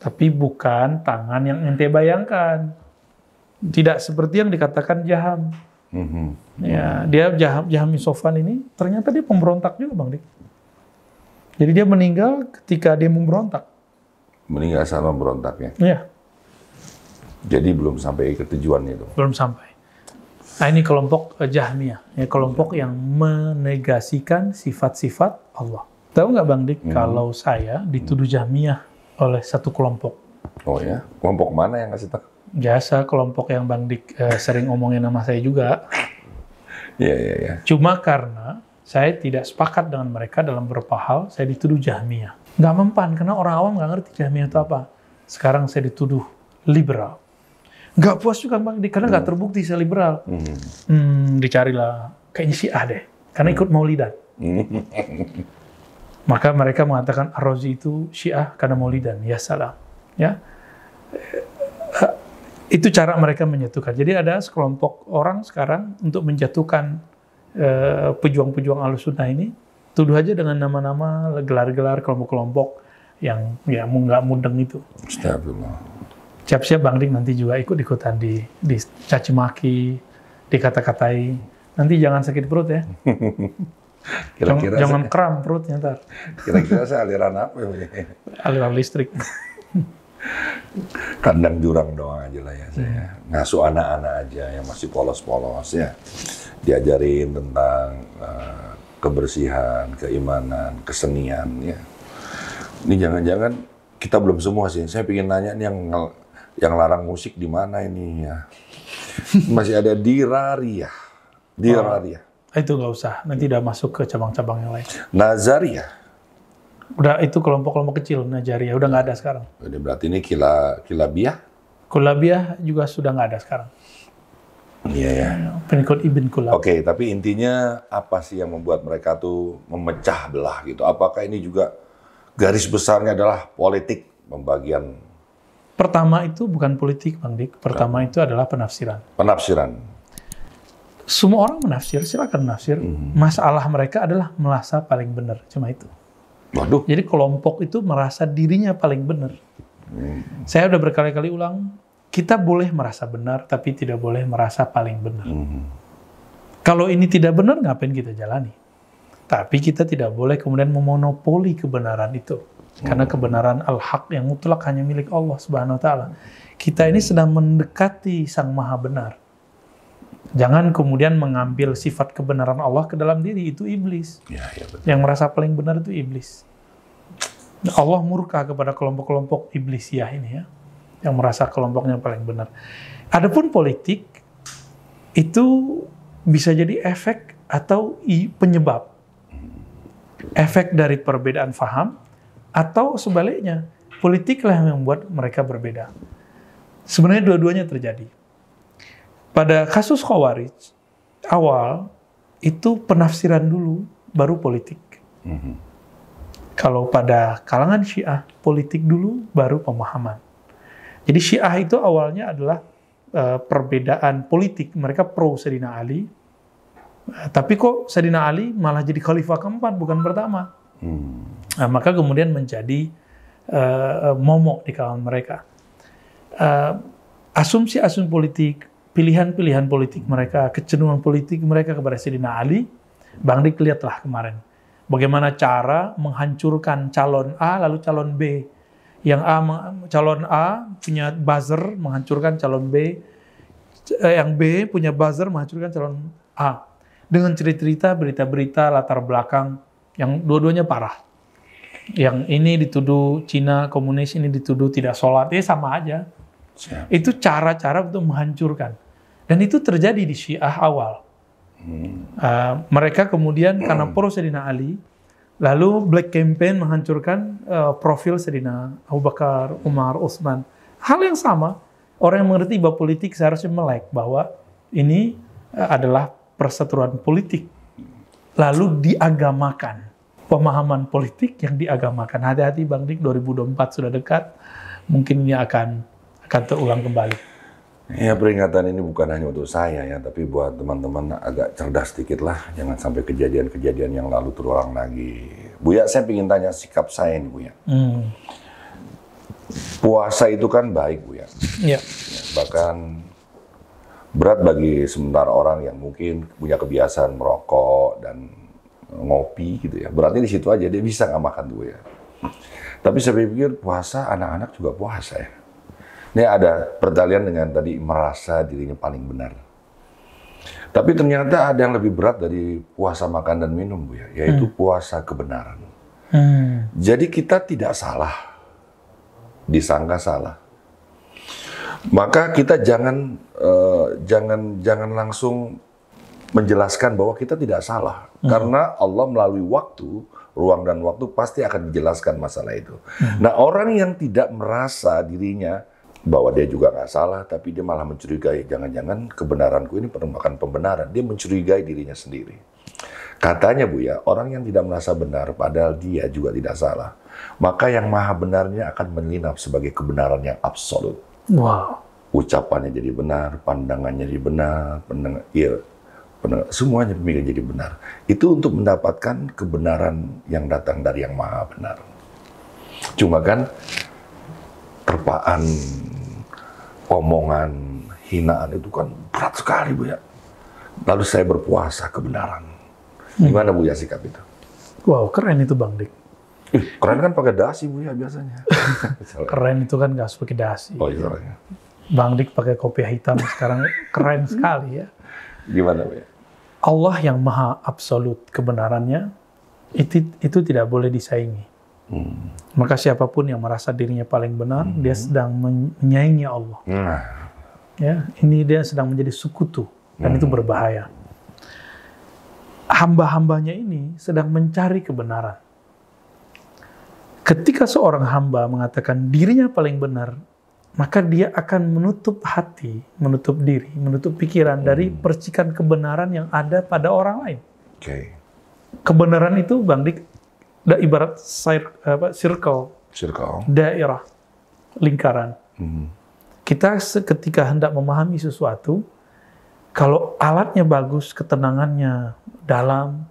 Tapi bukan tangan yang ente bayangkan. Tidak seperti yang dikatakan Jahm. Ya, dia Jahm bin Safwan ini ternyata dia pemberontak juga, Bang Dik. Jadi dia meninggal ketika dia memberontak. Meninggal saat memberontaknya. Iya. Jadi belum sampai ke tujuan itu. Belum sampai. Nah, ini kelompok Jahmiyah, ya, kelompok yang menegasikan sifat-sifat Allah. Tahu nggak, Bang Dik, kalau saya dituduh Jahmiyah oleh satu kelompok. Oh ya, kelompok mana yang ngasih tahu? Biasa kelompok yang Bang Dik sering ngomongin nama saya juga. Iya. Cuma karena saya tidak sepakat dengan mereka dalam beberapa hal, saya dituduh Jahmiyah. Nggak mempan, karena orang awam nggak ngerti Jahmiyah itu apa. Sekarang saya dituduh liberal. Nggak puas juga, Bang Dik, karena nggak terbukti saya liberal. Dicarilah, kayaknya Syiah deh, karena ikut Maulidan. Maka mereka mengatakan Ar-Razi itu Syiah karena Maulidan. Ya salam. Ya. Itu cara mereka menyatukan. Jadi ada sekelompok orang sekarang untuk menjatuhkan pejuang-pejuang Ahlussunnah ini, tuduh aja dengan nama-nama, gelar-gelar kelompok-kelompok yang ya nggak mudeng itu. Astagfirullah. Siap-siap Bang Dik nanti juga ikut-ikutan di caci maki, dikata-katai. Nanti jangan sakit perut ya. Kira-kira jangan kram perutnya ntar. Kira-kira saya aliran apa ya? Aliran listrik. Kandang jurang doang aja lah ya saya. Ngasuh anak-anak aja yang masih polos-polos ya. Diajarin tentang kebersihan, keimanan, kesenian ya. Ini jangan-jangan kita belum semua sih. Saya pengen nanya nih yang larang musik di mana ini ya. Masih ada di Rariah. Itu nggak usah. Nanti udah masuk ke cabang-cabang yang lain. Nazariyah. Udah itu kelompok-kelompok kecil Najariyah, udah nggak ada sekarang. Jadi berarti ini Kilabiyah? Kulabiyah juga sudah nggak ada sekarang. Iya ya. Pengikut Ibn Kulab. Oke, tapi intinya apa sih yang membuat mereka tuh memecah belah gitu? Apakah ini juga garis besarnya adalah politik pembagian? Pertama itu bukan politik, Bang Dik. Pertama itu adalah penafsiran. Penafsiran. Semua orang menafsir, silakan menafsir. Masalah mereka adalah merasa paling benar, cuma itu. Waduh. Jadi kelompok itu merasa dirinya paling benar. Saya udah berkali-kali ulang, kita boleh merasa benar, tapi tidak boleh merasa paling benar. Kalau ini tidak benar, ngapain kita jalani? Tapi kita tidak boleh kemudian memonopoli kebenaran itu. Karena kebenaran al-haq yang mutlak hanya milik Allah Subhanahu wa taala. Kita ini sedang mendekati Sang Maha Benar. Jangan kemudian mengambil sifat kebenaran Allah ke dalam diri, itu iblis. Ya, betul. Yang merasa paling benar itu iblis. Allah murka kepada kelompok-kelompok iblisiah ini ya, yang merasa kelompoknya paling benar. Adapun politik itu bisa jadi efek atau penyebab. Efek dari perbedaan faham atau sebaliknya, politiklah yang membuat mereka berbeda. Sebenarnya dua-duanya terjadi. Pada kasus Khawarij, awal itu penafsiran dulu, baru politik. Kalau pada kalangan Syiah, politik dulu, baru pemahaman. Jadi Syiah itu awalnya adalah perbedaan politik. Mereka pro Sayyidina Ali, tapi kok Sayyidina Ali malah jadi khalifah keempat, bukan pertama. Nah, maka kemudian menjadi momok di kalangan mereka. Asumsi-asumsi politik, pilihan-pilihan politik mereka, kecenderungan politik mereka kepada Sayyidina Ali, Bang Dik lihatlah kemarin. Bagaimana cara menghancurkan calon A lalu calon B. Calon A punya buzzer menghancurkan calon B, yang B punya buzzer menghancurkan calon A. Dengan cerita-cerita, berita-berita latar belakang yang dua-duanya parah. Yang ini dituduh Cina komunis, ini dituduh tidak sholat, ya sama aja. Itu cara-cara untuk menghancurkan. Dan itu terjadi di Syiah awal. Mereka kemudian karena pro Sayyidina Ali, lalu Black Campaign menghancurkan profil Sayyidina Abu Bakar, Umar, Utsman. Hal yang sama, orang yang mengerti bahwa politik seharusnya melek bahwa ini adalah perseteruan politik. Lalu diagamakan. Pemahaman politik yang diagamakan. Hati-hati Bang Dik, 2024 sudah dekat. Mungkin ini akan terulang kembali. Ya, peringatan ini bukan hanya untuk saya ya, tapi buat teman-teman agak cerdas sedikit lah. Jangan sampai kejadian-kejadian yang lalu terulang lagi. Buya, saya ingin tanya sikap saya ini, Buya. Puasa itu kan baik, Buya. Ya. Bahkan berat bagi sementara orang yang mungkin punya kebiasaan merokok dan ngopi gitu ya. Berarti di situ aja dia bisa nggak makan tuh ya. Tapi saya pikir puasa anak-anak juga puasa ya. Ini ada pertalian dengan tadi merasa dirinya paling benar. Tapi ternyata ada yang lebih berat dari puasa makan dan minum, Bu ya, yaitu puasa kebenaran. Jadi kita tidak salah, disangka salah. Maka kita jangan langsung menjelaskan bahwa kita tidak salah, karena Allah melalui waktu, ruang dan waktu pasti akan dijelaskan masalah itu. Nah, orang yang tidak merasa dirinya bahwa dia juga nggak salah, tapi dia malah mencurigai, jangan-jangan kebenaranku ini merupakan pembenaran. Dia mencurigai dirinya sendiri. Katanya, Bu ya, orang yang tidak merasa benar, padahal dia juga tidak salah, maka yang maha benarnya akan menginap sebagai kebenaran yang absolut. Wow. Ucapannya jadi benar, pandangannya jadi benar, semuanya pemikiran jadi benar. Itu untuk mendapatkan kebenaran yang datang dari yang maha benar. Cuma kan terpaan, omongan, hinaan itu kan berat sekali, Bu ya. Lalu saya berpuasa kebenaran. Gimana, Bu ya, sikap itu? Wow, keren itu Bang Dik. Keren kan pakai dasi, Bu ya, biasanya. Keren itu kan nggak harus pakai dasi. Oh iya. Bang Dik pakai kopiah hitam sekarang keren sekali ya. Gimana, Bu ya? Allah yang maha absolut kebenarannya, itu tidak boleh disaingi. Maka siapapun yang merasa dirinya paling benar, dia sedang menyaingi Allah. Ya, ini dia sedang menjadi sekutu, dan itu berbahaya. Hamba-hambanya ini sedang mencari kebenaran. Ketika seorang hamba mengatakan dirinya paling benar, maka dia akan menutup hati, menutup diri, menutup pikiran dari percikan kebenaran yang ada pada orang lain. Kebenaran itu, Bang Dik, ibarat circle, daerah, lingkaran. Kita ketika hendak memahami sesuatu, kalau alatnya bagus, ketenangannya dalam,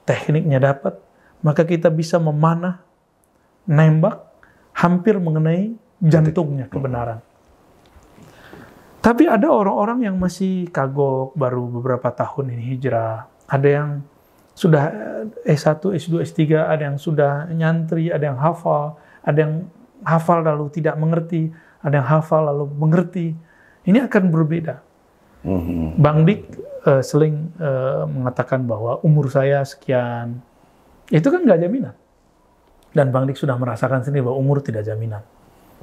tekniknya dapat, maka kita bisa memanah, nembak, hampir mengenai jantungnya kebenaran. Tapi ada orang-orang yang masih kagok, baru beberapa tahun ini hijrah. Ada yang sudah S1, S2, S3, ada yang sudah nyantri, ada yang hafal, ada yang hafal lalu tidak mengerti, ada yang hafal lalu mengerti. Ini akan berbeda. Bang Dik sering mengatakan bahwa umur saya sekian, itu kan nggak jaminan. Dan Bang Dik sudah merasakan sendiri bahwa umur tidak jaminan.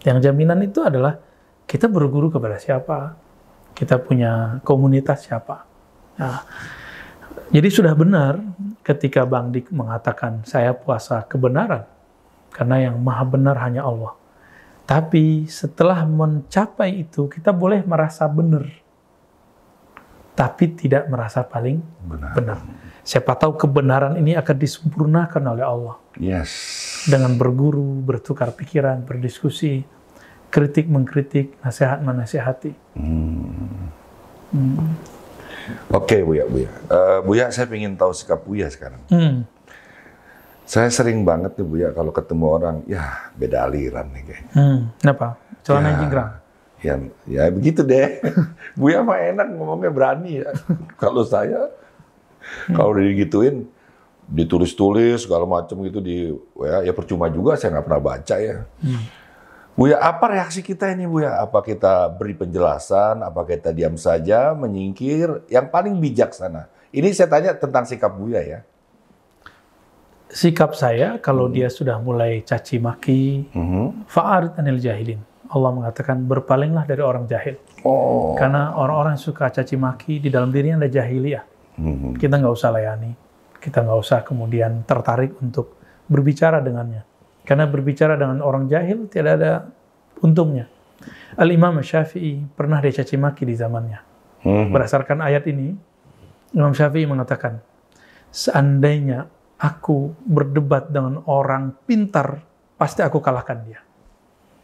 Yang jaminan itu adalah kita berguru kepada siapa, kita punya komunitas siapa. Nah, jadi sudah benar ketika Bang Dik mengatakan saya puasa kebenaran, karena yang maha benar hanya Allah. Tapi setelah mencapai itu, kita boleh merasa benar, tapi tidak merasa paling benar. Siapa tahu kebenaran ini akan disempurnakan oleh Allah. Yes. Dengan berguru, bertukar pikiran, berdiskusi, kritik mengkritik, nasihat menasihati. Oke, Buya. Buya, saya ingin tahu sikap Buya sekarang. Saya sering banget nih Buya kalau ketemu orang, ya beda aliran nih kayaknya. Kenapa? Celana jingkrang? Ya begitu deh. Buya mah enak ngomongnya, berani ya. Kalau saya, kalau udah digituin, ditulis-tulis segala macam gitu di WA, ya percuma juga, saya nggak pernah baca ya. Buya, apa reaksi kita ini Buya? Apa kita beri penjelasan, apa kita diam saja, menyingkir? Yang paling bijaksana. Ini saya tanya tentang sikap Buya ya. Sikap saya, kalau dia sudah mulai caci maki, fa'arid anil jahilin. Allah mengatakan, berpalinglah dari orang jahil. Karena orang-orang yang suka caci maki, di dalam dirinya ada jahiliyah. Kita nggak usah layani. Kita nggak usah kemudian tertarik untuk berbicara dengannya. Karena berbicara dengan orang jahil tidak ada untungnya. Al-Imam Syafi'i pernah dicaci maki di zamannya. Berdasarkan ayat ini, Imam Syafi'i mengatakan, seandainya aku berdebat dengan orang pintar, pasti aku kalahkan dia.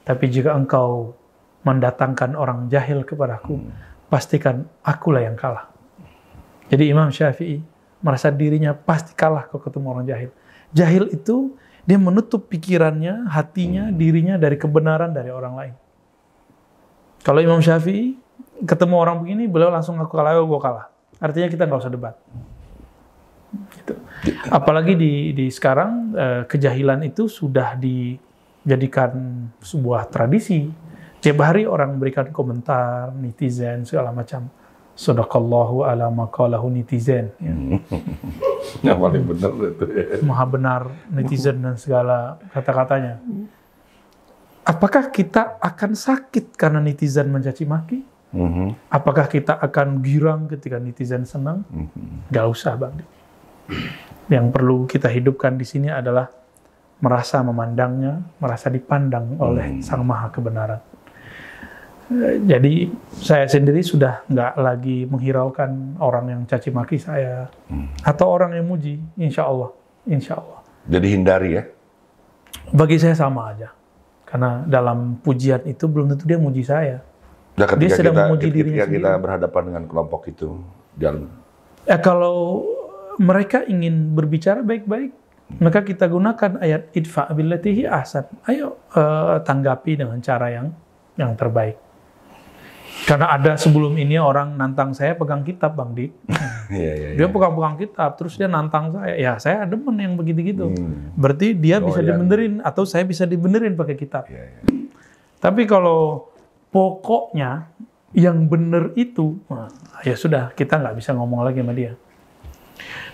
Tapi jika engkau mendatangkan orang jahil kepadaku, pastikan akulah yang kalah. Jadi Imam Syafi'i merasa dirinya pasti kalah kalau ketemu orang jahil. Jahil itu dia menutup pikirannya, hatinya, dirinya dari kebenaran dari orang lain. Kalau Imam Syafi'i ketemu orang begini, beliau langsung aku kalah, gue kalah. Artinya kita nggak usah debat. Gitu. Apalagi di sekarang kejahilan itu sudah dijadikan sebuah tradisi. Tiap hari orang memberikan komentar, netizen segala macam. Sadaqallahu ala maqalahu netizen. Ya. Yang paling benar itu. Maha benar netizen dan segala kata-katanya. Apakah kita akan sakit karena netizen mencaci maki? Apakah kita akan girang ketika netizen senang? Gak usah, Bang. Yang perlu kita hidupkan di sini adalah merasa memandangnya, merasa dipandang oleh Sang Maha Kebenaran. Jadi saya sendiri sudah nggak lagi menghiraukan orang yang caci maki saya atau orang yang muji, insya Allah. Jadi hindari ya? Bagi saya sama aja, karena dalam pujian itu belum tentu dia muji saya. Nah, dia sedang memuji dirinya sendiri. Kita berhadapan dengan kelompok itu, kalau mereka ingin berbicara baik-baik, maka kita gunakan ayat idfa billati hi ahsan. Ayo tanggapi dengan cara yang terbaik. Karena ada sebelum ini orang nantang saya pegang kitab, Bang Dik. Dia pegang kitab, terus dia nantang saya. Ya, saya demen yang begitu-gitu. Berarti dia bisa dibenerin, atau saya bisa dibenerin pakai kitab. Tapi kalau pokoknya yang bener itu, nah, ya sudah, kita nggak bisa ngomong lagi sama dia.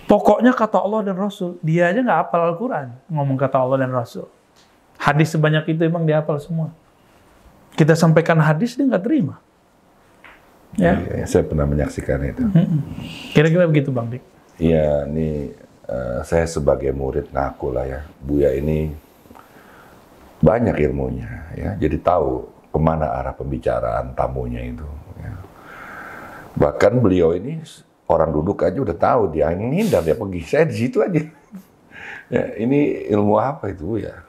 Pokoknya kata Allah dan Rasul, dia aja nggak hafal Al-Quran, ngomong kata Allah dan Rasul. Hadis sebanyak itu emang dia hafal semua. Kita sampaikan hadis, dia nggak terima. Ya. Saya pernah menyaksikan itu. Kira-kira begitu, Bang Dik. Iya, ini saya sebagai murid ngaku lah ya, Buya ini banyak ilmunya, ya. Jadi tahu kemana arah pembicaraan tamunya itu. Ya. Bahkan beliau ini orang duduk aja udah tahu dia ngindar, dia pergi. Saya di situ aja. Ya, ini ilmu apa itu ya?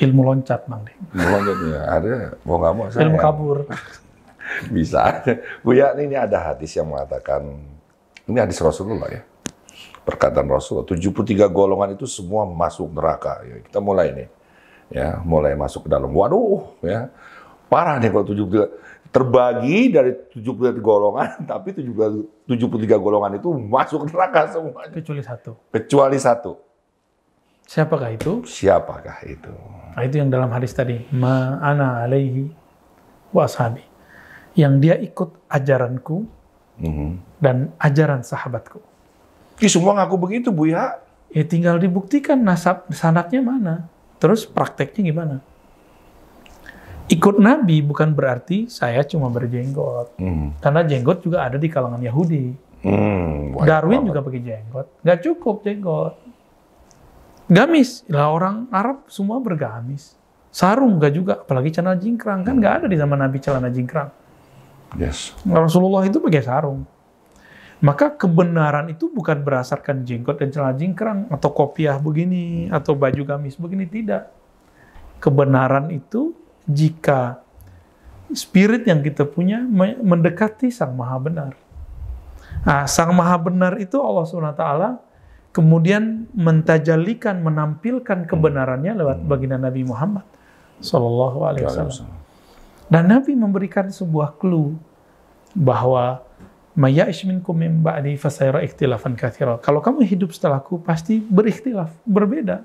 Ilmu loncat, Bang Dik. Ilmu loncat ya, ada mau nggak mau saya. Ilmu kabur. Bisa. Buya, ini ada hadis yang mengatakan, ini hadis Rasulullah ya. Perkataan Rasulullah, 73 golongan itu semua masuk neraka. Ya, kita mulai nih. Ya, mulai masuk ke dalam. Waduh, ya. Parah nih kalau 73. Terbagi dari 73 golongan, tapi 73 golongan itu masuk neraka semuanya. Kecuali satu. Kecuali satu. Siapakah itu? Siapakah itu? Nah, itu yang dalam hadis tadi, ma ana alaihi wa ashabi. Yang dia ikut ajaranku dan ajaran sahabatku. Semua ngaku begitu, Buya. Ya tinggal dibuktikan nasab sanadnya mana. Terus prakteknya gimana? Ikut Nabi bukan berarti saya cuma berjenggot. Karena jenggot juga ada di kalangan Yahudi. Darwin juga pakai jenggot. Nggak cukup jenggot. Gamis, lah orang Arab semua bergamis. Sarung nggak juga, apalagi celana jingkrang. Kan nggak ada di zaman Nabi celana jingkrang. Yes. Rasulullah itu pakai sarung. Maka kebenaran itu bukan berdasarkan jenggot dan celana jingkrang, atau kopiah begini, atau baju gamis begini, tidak. Kebenaran itu jika spirit yang kita punya mendekati Sang Maha Benar. Nah, Sang Maha Benar itu Allah SWT kemudian mentajalikan, menampilkan kebenarannya lewat baginda Nabi Muhammad SAW. Dan Nabi memberikan sebuah clue bahwa maya'ish minkum min ba'di fasayara ikhtilafan katsira. Kalau kamu hidup setelahku pasti berikhtilaf, berbeda.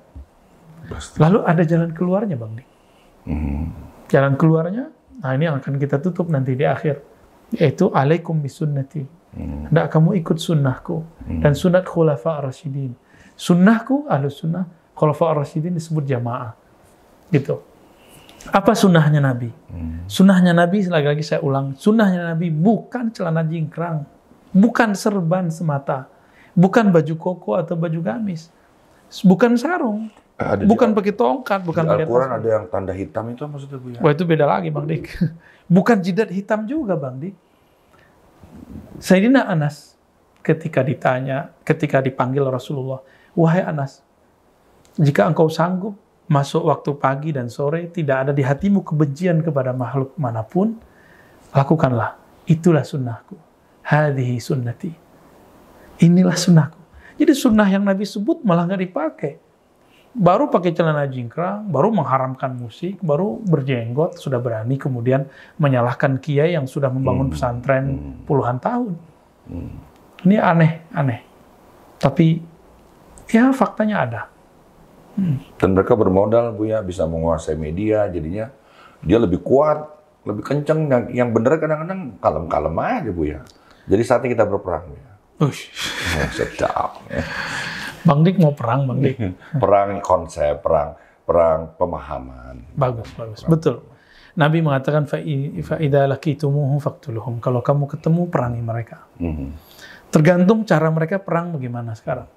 Lalu ada jalan keluarnya, Bang Dik. Jalan keluarnya, nah ini yang akan kita tutup nanti di akhir, yaitu alaikum bisunnati. Hendak kamu ikut sunnahku dan sunnat khulafa ar-rasyidin. Sunnahku ahlus sunnah, khulafa ar-rasyidin disebut jamaah. Gitu. Apa sunnahnya Nabi? Sunnahnya Nabi, lagi-lagi saya ulang, sunnahnya Nabi bukan celana jingkrang, bukan serban semata, bukan baju koko atau baju gamis, bukan sarung, bukan pakai tongkat, bukan pakai Al-Quran ada yang tanda hitam itu maksudnya, Bu ya? Wah, itu beda lagi, Bang Dik. Bukan jidat hitam juga, Bang Dik. Sayyidina Anas ketika dipanggil Rasulullah, wahai Anas, jika engkau sanggup masuk waktu pagi dan sore, tidak ada di hatimu kebencian kepada makhluk manapun, lakukanlah. Itulah sunnahku. Hadhihi sunnati. Inilah sunnahku. Jadi sunnah yang Nabi sebut malah nggak dipakai. Baru pakai celana jingkrang, baru mengharamkan musik, baru berjenggot, sudah berani kemudian menyalahkan kiai yang sudah membangun pesantren puluhan tahun. Ini aneh. Tapi ya faktanya ada. Dan mereka bermodal, Bu ya, bisa menguasai media, jadinya dia lebih kuat, lebih kenceng. Yang bener kadang-kadang kalem-kalem aja, Bu ya. Jadi saatnya kita berperang, Bu ya. Sedap. Bang Dik mau perang, Bang Dik. Perang konsep, perang pemahaman. Bagus. Betul. Nabi mengatakan, fa'idha laqitumuhum faqtuluhum. Kalau kamu ketemu, perangi mereka. Tergantung cara mereka perang bagaimana sekarang.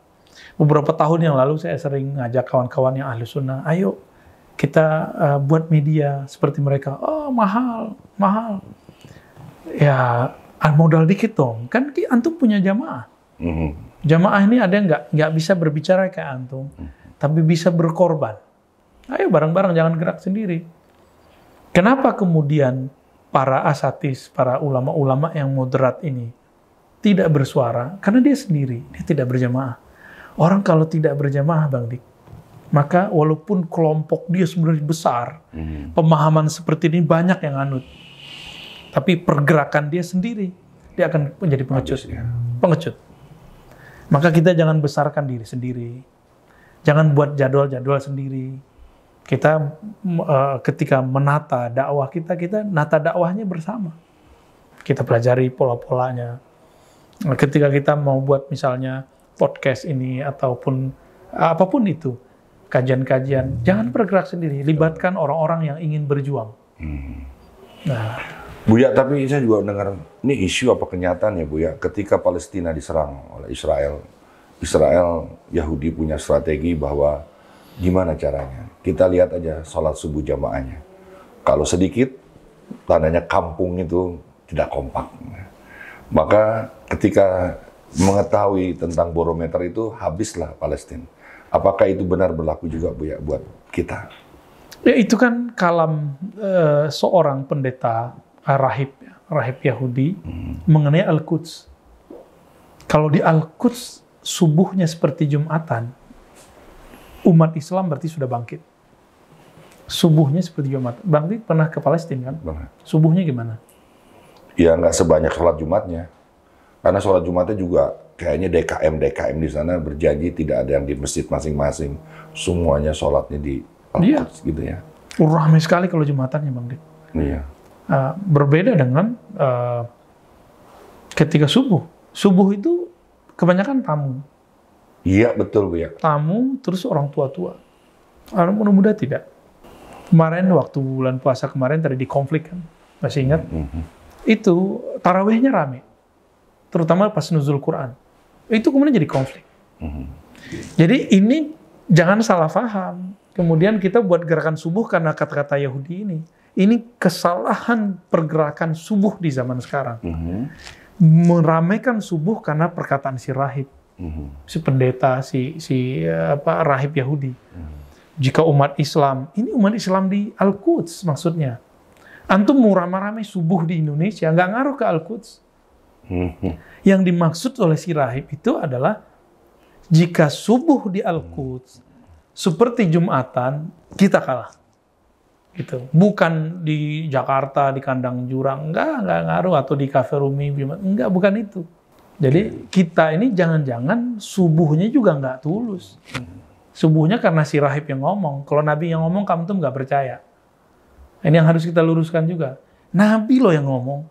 Beberapa tahun yang lalu saya sering ngajak kawan-kawan yang ahli sunnah, ayo kita buat media seperti mereka. Oh, mahal. Ya, modal dikit dong. Kan antum punya jamaah. Jamaah ini ada yang nggak bisa berbicara kayak antum, tapi bisa berkorban. Ayo bareng-bareng, jangan gerak sendiri. Kenapa kemudian para asatis, para ulama-ulama yang moderat ini tidak bersuara? Karena dia sendiri, dia tidak berjamaah. Orang kalau tidak berjamaah, Bang Dik, maka walaupun kelompok dia sebenarnya besar, pemahaman seperti ini banyak yang anut, tapi pergerakan dia sendiri, dia akan menjadi pengecut. Maka kita jangan besarkan diri sendiri, jangan buat jadwal-jadwal sendiri. Kita ketika menata dakwah kita nata dakwahnya bersama. Kita pelajari pola-polanya. Ketika kita mau buat misalnya podcast ini ataupun apapun itu, kajian-kajian, jangan bergerak sendiri, libatkan orang-orang yang ingin berjuang. Nah, Buya, tapi saya juga dengar ini isu apa kenyataan ya, Buya, ketika Palestina diserang oleh Israel, Yahudi punya strategi bahwa gimana caranya? Kita lihat aja sholat subuh jamaahnya. Kalau sedikit, tandanya kampung itu tidak kompak. Maka ketika mengetahui tentang barometer itu, habislah Palestina. Apakah itu benar berlaku juga, Bu ya, buat kita? Ya, itu kan kalam seorang pendeta rahib Yahudi mengenai Al-Quds. Kalau di Al-Quds subuhnya seperti Jumatan, umat Islam berarti sudah bangkit. Subuhnya seperti Jumatan. Bang Dik pernah ke Palestina kan? Benar. Subuhnya gimana? Ya nggak sebanyak sholat Jumatnya. Karena sholat Jumatnya juga kayaknya DKM di sana berjanji tidak ada yang di masjid masing-masing, semuanya sholatnya di Al-Quds gitu ya. Ramai sekali kalau Jumatannya, Bang Dik. Iya. Berbeda dengan ketika subuh. Subuh itu kebanyakan tamu. Iya, betul, Bu ya. Tamu, terus orang tua-tua. Orang muda-muda tidak. Kemarin waktu bulan puasa kemarin terjadi konflik kan, masih ingat? Itu tarawihnya rame, terutama pas nuzul Quran. Itu kemudian jadi konflik. Jadi ini jangan salah paham. Kemudian kita buat gerakan subuh karena kata-kata Yahudi ini. Ini kesalahan pergerakan subuh di zaman sekarang. Meramaikan subuh karena perkataan si rahib, si pendeta, si rahib Yahudi. Jika umat Islam, ini umat Islam di Al-Quds maksudnya. Antum mau ramai-ramai subuh di Indonesia, nggak ngaruh ke Al-Quds. Yang dimaksud oleh si rahib itu adalah, jika subuh di Al-Quds, seperti Jumatan, kita kalah. Gitu. Bukan di Jakarta, di kandang jurang, nggak ngaruh, atau di Cafe Rumi, enggak, bukan itu. Jadi kita ini jangan-jangan subuhnya juga nggak tulus. Subuhnya karena si rahib yang ngomong. Kalau Nabi yang ngomong, kamu tuh nggak percaya. Ini yang harus kita luruskan juga. Nabi loh yang ngomong.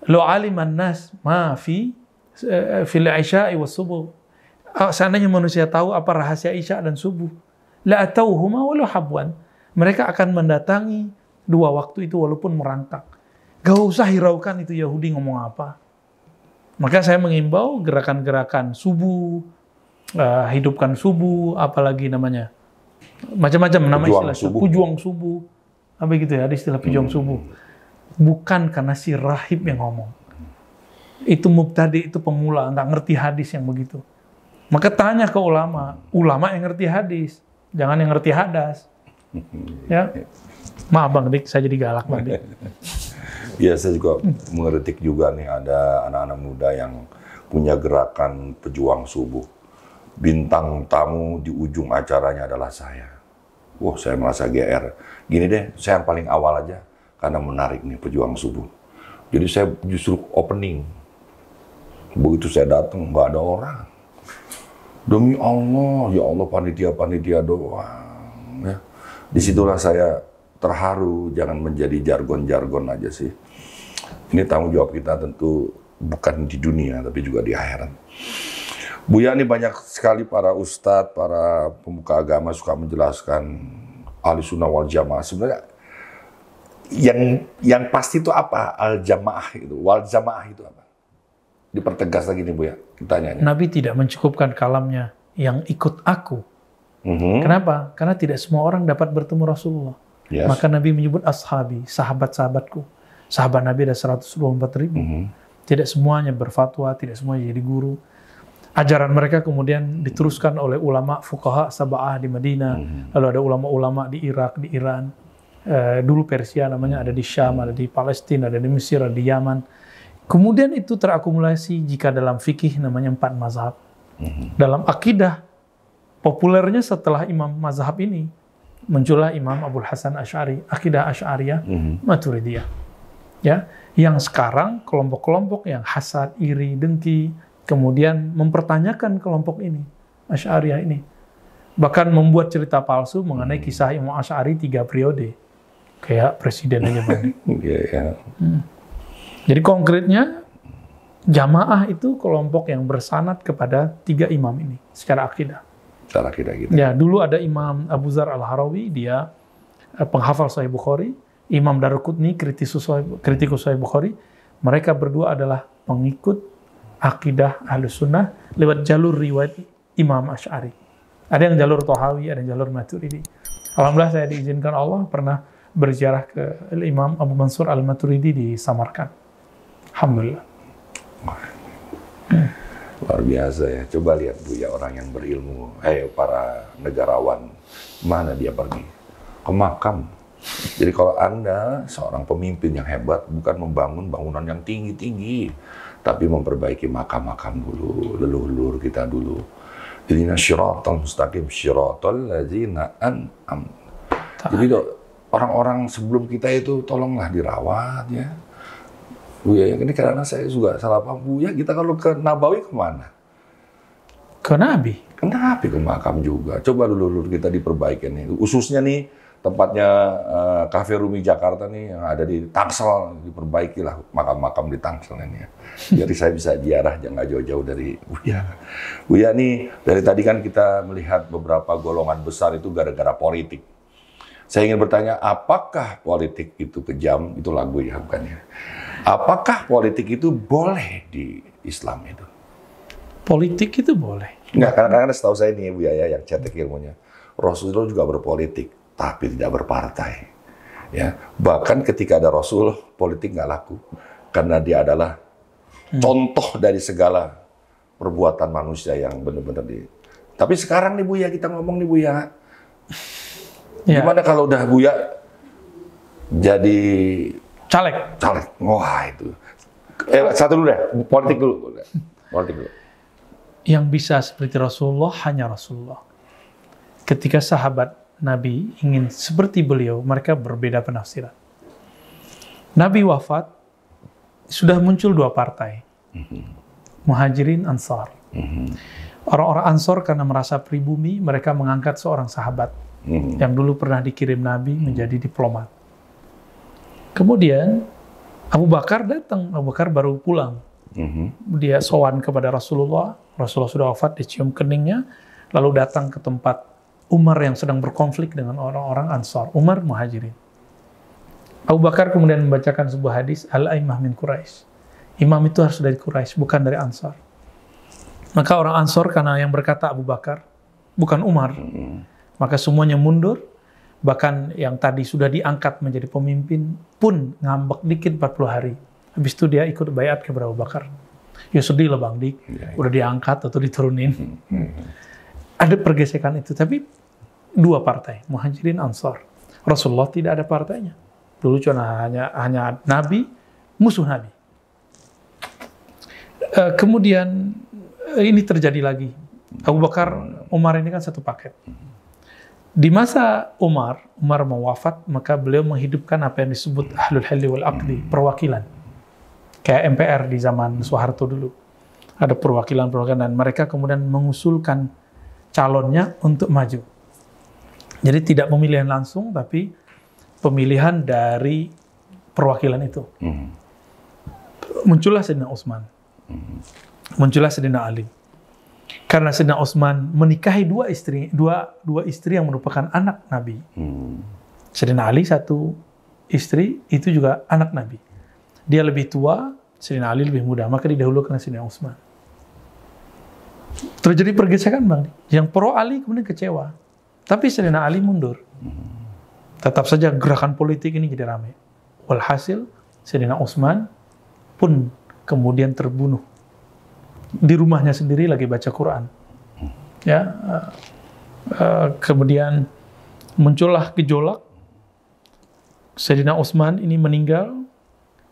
Lo aliman nas ma fi fil isya'i was subuh. Seandainya manusia tahu apa rahasia isya dan subuh, la atauhuma walau habwan. Mereka akan mendatangi dua waktu itu walaupun merangkak. Gak usah hiraukan itu Yahudi ngomong apa. Maka saya mengimbau gerakan-gerakan subuh, hidupkan subuh, apalagi namanya, macam-macam nama istilah subuh. Pejuang subuh, apa gitu ya, ada istilah pejuang subuh. Bukan karena si rahib yang ngomong. Itu mubtadi, itu pemula, nggak ngerti hadis yang begitu. Maka tanya ke ulama yang ngerti hadis, jangan yang ngerti hadas. Ya, maaf Bang Dik, saya jadi galak Bang Dik. Ya, saya juga mengkritik juga nih, ada anak-anak muda yang punya gerakan pejuang subuh. Bintang tamu di ujung acaranya adalah saya. Wah, saya merasa GR. Gini deh, saya yang paling awal aja, karena menarik nih pejuang subuh. Jadi saya justru opening. Begitu saya datang, nggak ada orang. Demi Allah, ya Allah, panitia-panitia doang. Ya. Disitulah saya terharu, jangan menjadi jargon-jargon aja sih. Ini tanggung jawab kita tentu bukan di dunia, tapi juga di akhirat. Buya, ini banyak sekali para ustadz, para pemuka agama suka menjelaskan ahli sunnah wal jamaah. Sebenarnya yang pasti itu apa? Al jamaah itu, wal jamaah itu apa? Dipertegas lagi nih Buya, ditanya. Nabi tidak mencukupkan kalamnya yang ikut aku. Kenapa? Karena tidak semua orang dapat bertemu Rasulullah. Yes. Maka Nabi menyebut ashabi, sahabat-sahabatku. Sahabat Nabi ada 124.000. Tidak semuanya berfatwa, tidak semuanya jadi guru. Ajaran mereka kemudian diteruskan oleh ulama fuqaha sab'ah di Madinah, lalu ada ulama-ulama di Irak, di Iran, dulu Persia namanya, ada di Syam, ada di Palestina, ada di Mesir, ada di Yaman. Kemudian itu terakumulasi jika dalam fikih namanya 4 mazhab. Dalam akidah, populernya setelah imam mazhab ini, muncullah Imam Abul Hasan Asy'ari, akidah Asy'ariyah, Maturidiyah. Ya, yang sekarang kelompok-kelompok yang hasad, iri, dengki, kemudian mempertanyakan kelompok ini, Asy'ariyah ini. Bahkan membuat cerita palsu mengenai kisah Imam Asy'ari 3 periode. Kayak presiden aja Bang. Jadi konkretnya, jamaah itu kelompok yang bersanad kepada 3 imam ini, secara akidah. Secara akidah gitu. Ya, dulu ada Imam Abu Dzar Al-Harawi, dia penghafal Sahih Bukhari. Imam Daruqutni, kritikus Sahih Bukhari. Mereka berdua adalah pengikut akidah Ahlus Sunnah lewat jalur riwayat Imam Asy'ari. Ada yang jalur Thahawi, ada yang jalur Maturidi. Alhamdulillah saya diizinkan Allah pernah berziarah ke Imam Abu Mansur Al-Maturidi di Samarkand. Alhamdulillah. Luar biasa ya. Coba lihat Buya, orang yang berilmu, para negarawan, mana dia pergi? Ke makam. Jadi kalau Anda seorang pemimpin yang hebat, bukan membangun bangunan yang tinggi-tinggi, tapi memperbaiki makam-makam dulu, leluhur kita dulu. Ihdina syiratal mustaqim, syiratal ladzina an'am. Jadi orang-orang sebelum kita itu tolonglah dirawat ya. Buya, ini karena saya juga salah paham. Buya, kita kalau ke Nabawi kemana? Ke Nabi. Kenapa ke makam juga? Coba dulu kita diperbaiki nih. Khususnya nih tempatnya Cafe Rumi Jakarta nih yang ada di Tangsel, diperbaikilah makam-makam di Tangsel ini ya. Jadi saya bisa ziarah jangan jauh-jauh dari Buya. Buya nih dari tadi kan kita melihat beberapa golongan besar itu gara-gara politik. Saya ingin bertanya, apakah politik itu kejam? Itu lagu ya bukan ya? Apakah politik itu boleh di Islam itu? Politik itu boleh. Enggak, karena setahu saya nih Bu ya yang cetek ilmunya. Rasulullah juga berpolitik, tapi tidak berpartai. Ya, bahkan ketika ada Rasul, politik nggak laku. Karena dia adalah contoh dari segala perbuatan manusia yang benar-benar di... Tapi sekarang nih Bu ya, kita ngomong nih Bu ya. Gimana kalau udah Bu ya jadi... Caleg. Wah itu. Satu dulu deh, politik dulu. Yang bisa seperti Rasulullah hanya Rasulullah. Ketika sahabat Nabi ingin seperti beliau, mereka berbeda penafsiran. Nabi wafat, sudah muncul dua partai. Muhajirin, Ansar. Orang-orang Ansar karena merasa pribumi, mereka mengangkat seorang sahabat yang dulu pernah dikirim Nabi menjadi diplomat. Kemudian Abu Bakar datang, Abu Bakar baru pulang. Dia sowan kepada Rasulullah sudah wafat, dicium keningnya, lalu datang ke tempat Umar yang sedang berkonflik dengan orang-orang Ansar, Umar Muhajirin. Abu Bakar kemudian membacakan sebuah hadis, Al-Aimah min Quraisy. Imam itu harus dari Quraisy, bukan dari Ansar. Maka orang Ansar karena yang berkata Abu Bakar, bukan Umar, maka semuanya mundur, bahkan yang tadi sudah diangkat menjadi pemimpin pun ngambek dikit 40 hari. Habis itu dia ikut bayat kepada Abu Bakar. Ya sedih lah Bang Dik, udah diangkat atau diturunin. Ada pergesekan itu, tapi dua partai, Muhajirin, Ansar. Rasulullah tidak ada partainya. Dulu cuma hanya Nabi, musuh Nabi. Kemudian ini terjadi lagi. Abu Bakar, Umar ini kan satu paket. Di masa Umar mau wafat, maka beliau menghidupkan apa yang disebut Ahlul Halli wal Aqdi, perwakilan. Kayak MPR di zaman Soeharto dulu. Ada perwakilan-perwakilan dan mereka kemudian mengusulkan calonnya untuk maju. Jadi tidak pemilihan langsung, tapi pemilihan dari perwakilan itu. Muncullah Sayyidina Utsman. Muncullah Sayyidina Ali. Karena Sayyidina Utsman menikahi dua istri yang merupakan anak Nabi. Sayyidina Ali satu istri, itu juga anak Nabi. Dia lebih tua, Sayyidina Ali lebih muda, maka didahulukan Sayyidina Utsman. Terjadi pergesekan Bang. Yang pro Ali kemudian kecewa. Tapi Sayyidina Ali mundur. Tetap saja gerakan politik ini jadi ramai. Walhasil, Sayyidina Utsman pun kemudian terbunuh. Di rumahnya sendiri lagi baca Quran. Ya, kemudian muncullah gejolak. Sayyidina Utsman ini meninggal,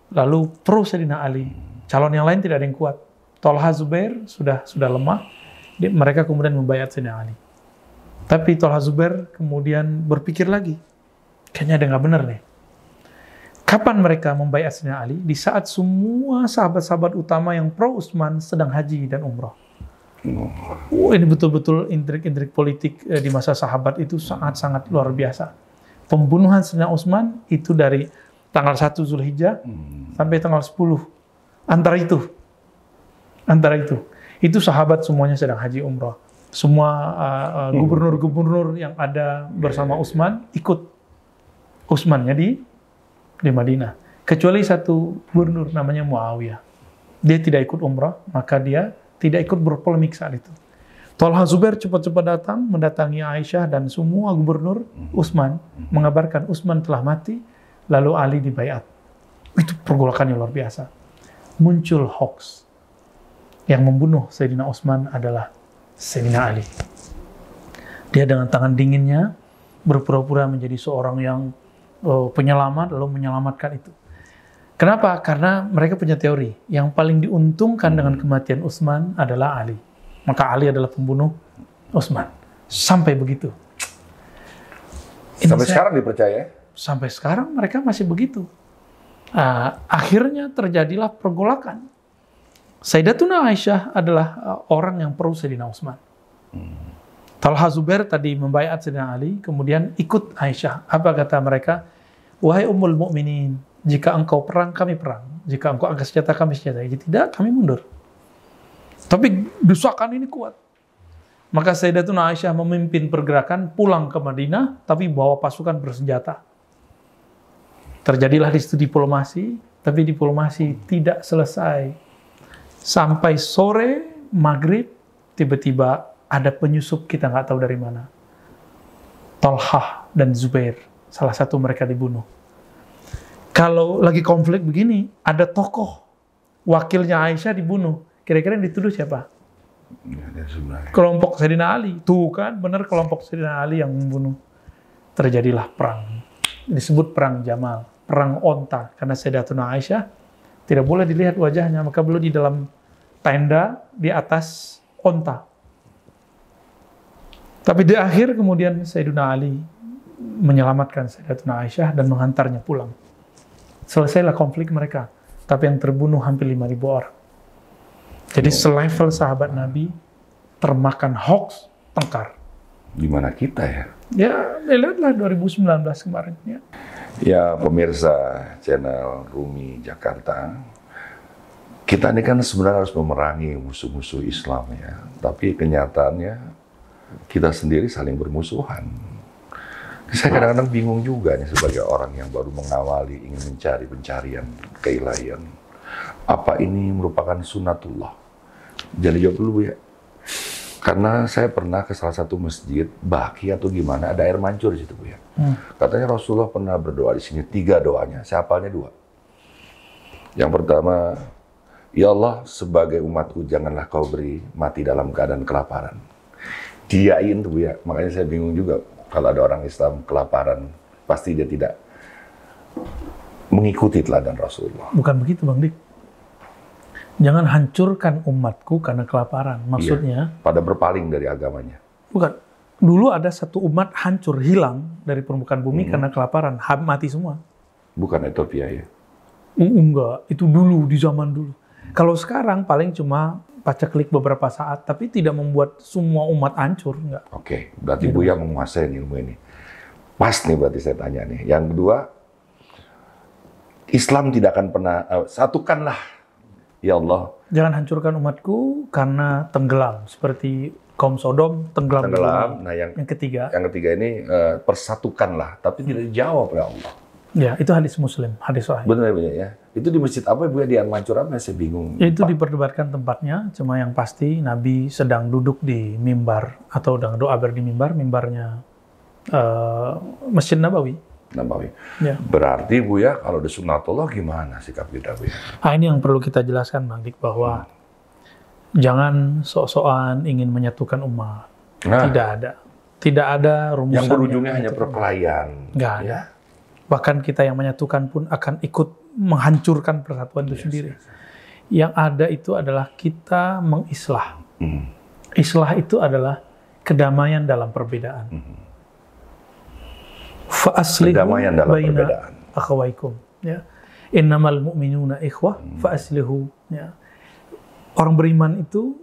lalu pro Sayyidina Ali. Calon yang lain tidak ada yang kuat. Tolha Zubair sudah lemah. Mereka kemudian membayat Sayyidina Ali. Tapi Tolha Zubair kemudian berpikir lagi. Kayaknya ada nggak benar nih. Kapan mereka membayat Sayyidina Ali? Di saat semua sahabat-sahabat utama yang pro Utsman sedang haji dan umrah. Ini betul-betul intrik-intrik politik di masa sahabat itu sangat-sangat luar biasa. Pembunuhan Sayyidina Utsman itu dari tanggal 1 Zulhijjah sampai tanggal 10. Antara itu. Itu sahabat semuanya sedang haji umrah. Semua gubernur-gubernur yang ada bersama Utsman ikut Utsmannya di Madinah. Kecuali satu gubernur namanya Muawiyah. Dia tidak ikut umrah, maka dia tidak ikut berpolemik saat itu. Tolha Zubair cepat-cepat datang, mendatangi Aisyah dan semua gubernur Utsman, mengabarkan Utsman telah mati, lalu Ali dibayat. Itu pergolakan yang luar biasa. Muncul hoax. Yang membunuh Sayyidina Utsman adalah Sayyidina Ali. Dia dengan tangan dinginnya berpura-pura menjadi seorang yang penyelamat, lalu menyelamatkan itu. Kenapa? Karena mereka punya teori. Yang paling diuntungkan dengan kematian Utsman adalah Ali. Maka Ali adalah pembunuh Utsman. Sampai begitu. Sampai sekarang dipercaya? Sampai sekarang mereka masih begitu. Akhirnya terjadilah pergolakan. Sayyidatuna Aisyah adalah orang yang pro Sayyidina Utsman. Talha Zubair tadi membaiat Sayyidina Ali, kemudian ikut Aisyah. Apa kata mereka? Wahai Ummul Mukminin, jika engkau perang, kami perang. Jika engkau angkat senjata, kami senjata. Jika tidak, kami mundur. Tapi desakan ini kuat. Maka Sayyidatuna Aisyah memimpin pergerakan pulang ke Madinah, tapi bawa pasukan bersenjata. Terjadilah di situ diplomasi, tapi diplomasi tidak selesai. Sampai sore, maghrib, tiba-tiba ada penyusup kita nggak tahu dari mana. Talhah dan Zubair, salah satu mereka dibunuh. Kalau lagi konflik begini, ada tokoh, wakilnya Aisyah dibunuh. Kira-kira yang dituduh siapa? Kelompok Sayyidina Ali. Tuh kan, benar kelompok Sayyidina Ali yang membunuh. Terjadilah perang. Disebut perang Jamal, perang onta. Karena Sayyidatuna Aisyah tidak boleh dilihat wajahnya, maka beliau di dalam tenda di atas onta. Tapi di akhir kemudian Sayyidina Ali menyelamatkan Sayyidatuna Aisyah dan menghantarnya pulang. Selesailah konflik mereka. Tapi yang terbunuh hampir 5.000 orang. Jadi selevel sahabat Nabi termakan hoax, tengkar. Di mana kita ya? Ya, lihatlah 2019 kemarin. Ya. Ya, pemirsa channel Rumi Jakarta. Kita ini kan sebenarnya harus memerangi musuh-musuh Islam ya. Tapi kenyataannya kita sendiri saling bermusuhan. Saya kadang-kadang bingung juga nih sebagai orang yang baru mengawali ingin mencari pencarian keilahian. Apa ini merupakan sunatullah? Jadi jawab dulu Bu ya. Karena saya pernah ke salah satu masjid, Baki atau gimana, ada air mancur di situ Bu ya. Katanya Rasulullah pernah berdoa di sini 3 doanya, saya hafalnya 2. Yang pertama, ya Allah, sebagai umatku janganlah kau beri mati dalam keadaan kelaparan. Diain tuh Bu ya, makanya saya bingung juga kalau ada orang Islam kelaparan, pasti dia tidak mengikuti teladan Rasulullah. Bukan begitu Bang Dik. Jangan hancurkan umatku karena kelaparan. Maksudnya, iya, pada berpaling dari agamanya. Bukan. Dulu ada satu umat hancur, hilang dari permukaan bumi karena kelaparan. Mati semua. Bukan Ethiopia ya? Enggak, itu dulu, di zaman dulu. Kalau sekarang paling cuma paceklik beberapa saat, tapi tidak membuat semua umat hancur, enggak. Oke, berarti Buya menguasai ilmu ini. Pas nih berarti saya tanya nih. Yang kedua, Islam tidak akan pernah, satukanlah, ya Allah. Jangan hancurkan umatku karena tenggelam, seperti kaum Sodom tenggelam. Nah yang ketiga. Yang ketiga ini, persatukanlah, tapi tidak dijawab oleh Allah. Ya, itu hadis Muslim, hadis sahih. Benar ya. Itu di masjid apa Bu ya, di Al-Mansur apa, saya bingung. Ya, itu diperdebatkan tempatnya, cuma yang pasti Nabi sedang duduk di mimbar atau sedang doa di mimbarnya Masjid Nabawi. Ya. Berarti Bu ya, kalau di sunatullah gimana sikap kita Bu ya? Nah, ini yang perlu kita jelaskan Bang Dik, bahwa jangan sok-sokan ingin menyatukan umat. Tidak ada. Tidak ada rumusan yang berujungnya hanya perkelahian. Nggak ada. Ya. Bahkan kita yang menyatukan pun akan ikut menghancurkan persatuan itu sendiri. Yang ada itu adalah kita mengislah. Islah itu adalah kedamaian dalam perbedaan. Kedamaian dalam perbedaan. Akhawaikum. Ya. Innamal mu'minuna ikhwah fa'aslihu. Ya. Orang beriman itu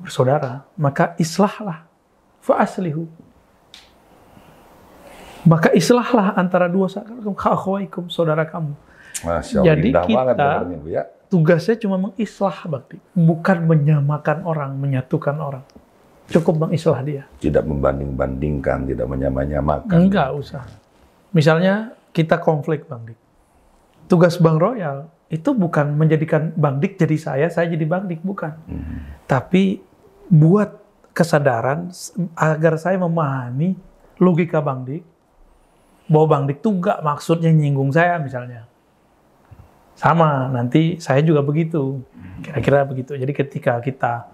bersaudara, maka islahlah. Fa'aslihu. Maka islahlah antara dua akhawaikum, saudara kamu. Masya Allah, jadi kita ya. Tugasnya cuma mengislah Bakti, bukan menyamakan orang, menyatukan orang. Cukup mengislah dia. Tidak membanding-bandingkan, tidak menyamakan. Enggak usah. Misalnya kita konflik Bang Dik. Tugas Bang Royal itu bukan menjadikan Bang Dik jadi saya jadi Bang Dik, bukan. Tapi buat kesadaran agar saya memahami logika Bang Dik, bahwa Bang Dik tuh enggak maksudnya nyinggung saya misalnya. Sama, nanti saya juga begitu. Kira-kira begitu. Jadi ketika kita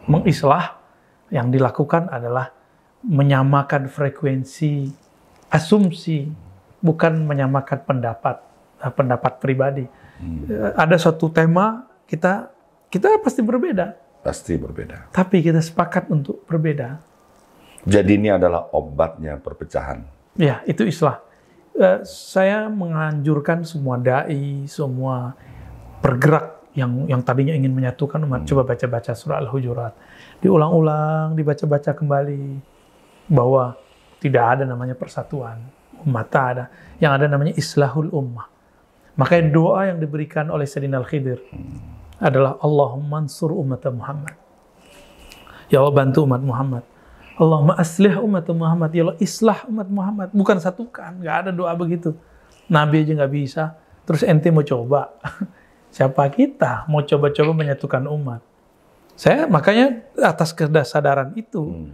mengislah, yang dilakukan adalah menyamakan frekuensi asumsi, bukan menyamakan pendapat pribadi. Ada suatu tema, kita pasti berbeda. Pasti berbeda. Tapi kita sepakat untuk berbeda. Jadi ini adalah obatnya perpecahan. Ya, itu islah. Saya menganjurkan semua dai, semua pergerak yang tadinya ingin menyatukan umat. Coba baca-baca surah Al-Hujurat. Diulang-ulang, dibaca-baca kembali. Bahwa tidak ada namanya persatuan. Umat tak ada. Yang ada namanya islahul ummah. Makanya doa yang diberikan oleh Sayyidina Al-Khidir adalah Allahumma ansur umat Muhammad. Ya Allah bantu umat Muhammad. Allahumma aslih umat Muhammad. Ya Allah islah umat Muhammad. Bukan satukan. Nggak ada doa begitu. Nabi aja nggak bisa. Terus ente mau coba. Siapa kita mau coba-coba menyatukan umat? Saya makanya atas kesadaran itu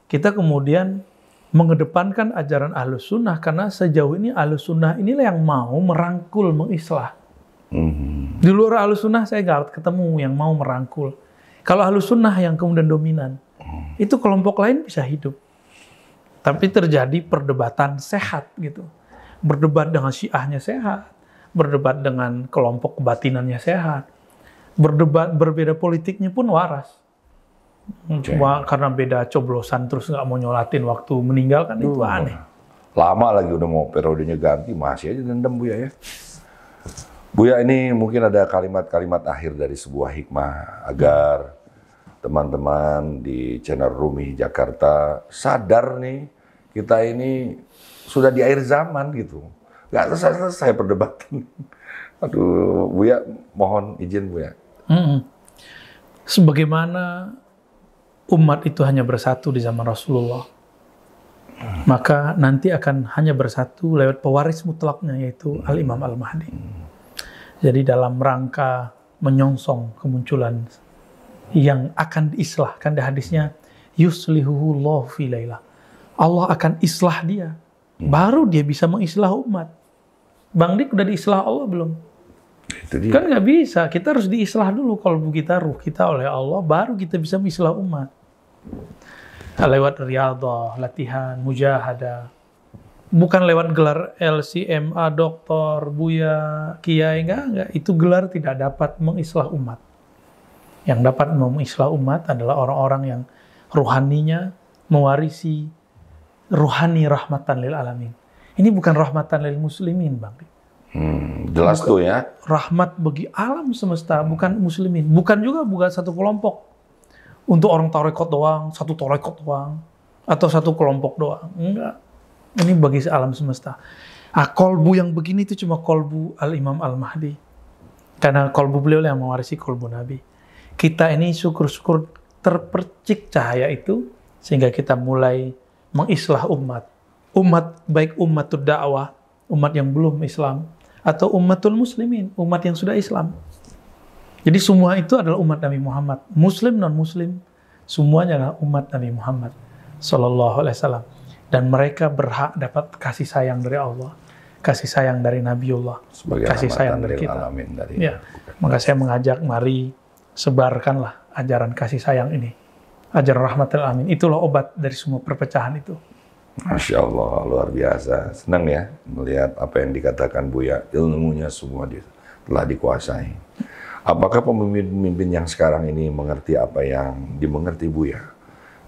kita kemudian mengedepankan ajaran Ahlus Sunnah karena sejauh ini Ahlus Sunnah inilah yang mau merangkul, mengislah. Di luar Ahlus Sunnah saya nggak ketemu yang mau merangkul. Kalau Ahlus Sunnah yang kemudian dominan, itu kelompok lain bisa hidup. Tapi terjadi perdebatan sehat gitu. Berdebat dengan Syiahnya sehat, berdebat dengan kelompok kebatinannya sehat. Berdebat berbeda politiknya pun waras. Cuma karena beda coblosan terus nggak mau nyolatin waktu meninggal kan itu aneh. Lama lagi udah mau periodenya ganti masih aja dendam Buya ya. Buya ini mungkin ada kalimat-kalimat akhir dari sebuah hikmah agar teman-teman di channel Rumi Jakarta sadar nih kita ini sudah di akhir zaman gitu. Nggak selesai perdebatan. Aduh, Buya mohon izin Buya. Sebagaimana umat itu hanya bersatu di zaman Rasulullah, maka nanti akan hanya bersatu lewat pewaris mutlaknya yaitu Al-Imam Al-Mahdi. Jadi dalam rangka menyongsong kemunculan yang akan diislahkan di hadisnya yuslihuhullahu fi lailah. Allah akan islah dia. Baru dia bisa mengislah umat. Bang Dik udah diislah Allah belum? Itu dia. Kan nggak bisa, kita harus diislah dulu kalbu kita, ruh kita oleh Allah, baru kita bisa mengislah umat. Lewat riyadhah, latihan, mujahadah. Bukan lewat gelar LCMA, doktor, buya, kiai, enggak. Itu gelar tidak dapat mengislah umat. Yang dapat mengislah umat adalah orang-orang yang ruhaninya mewarisi ruhani rahmatan lil alamin. Ini bukan rahmatan lil muslimin, Bang. Jelas bukan, tuh ya. Rahmat bagi alam semesta, bukan muslimin. Bukan satu kelompok. Untuk orang tarekat doang, satu tarekat doang. Atau satu kelompok doang. Enggak. Ini bagi alam semesta. Kolbu yang begini itu cuma kolbu Al-Imam Al-Mahdi. Karena kolbu beliau yang mewarisi kolbu Nabi. Kita ini syukur-syukur terpercik cahaya itu, sehingga kita mulai mengislah umat. Umat, baik umatul dakwah, umat yang belum Islam, atau umatul muslimin, umat yang sudah Islam. Jadi semua itu adalah umat Nabi Muhammad. Muslim, non-muslim, semuanya adalah umat Nabi Muhammad Sallallahu Alaihi Wasallam. Dan mereka berhak dapat kasih sayang dari Allah, kasih sayang dari Nabiullah, sebagai kasih sayang dari kita. Ya. Maka saya mengajak, mari sebarkanlah ajaran kasih sayang ini. Ajaran rahmatul alamin. Itulah obat dari semua perpecahan itu. Masya Allah, luar biasa. Senang ya melihat apa yang dikatakan Buya. Ilmunya semua telah dikuasai. Apakah pemimpin-pemimpin yang sekarang ini mengerti apa yang dimengerti Buya?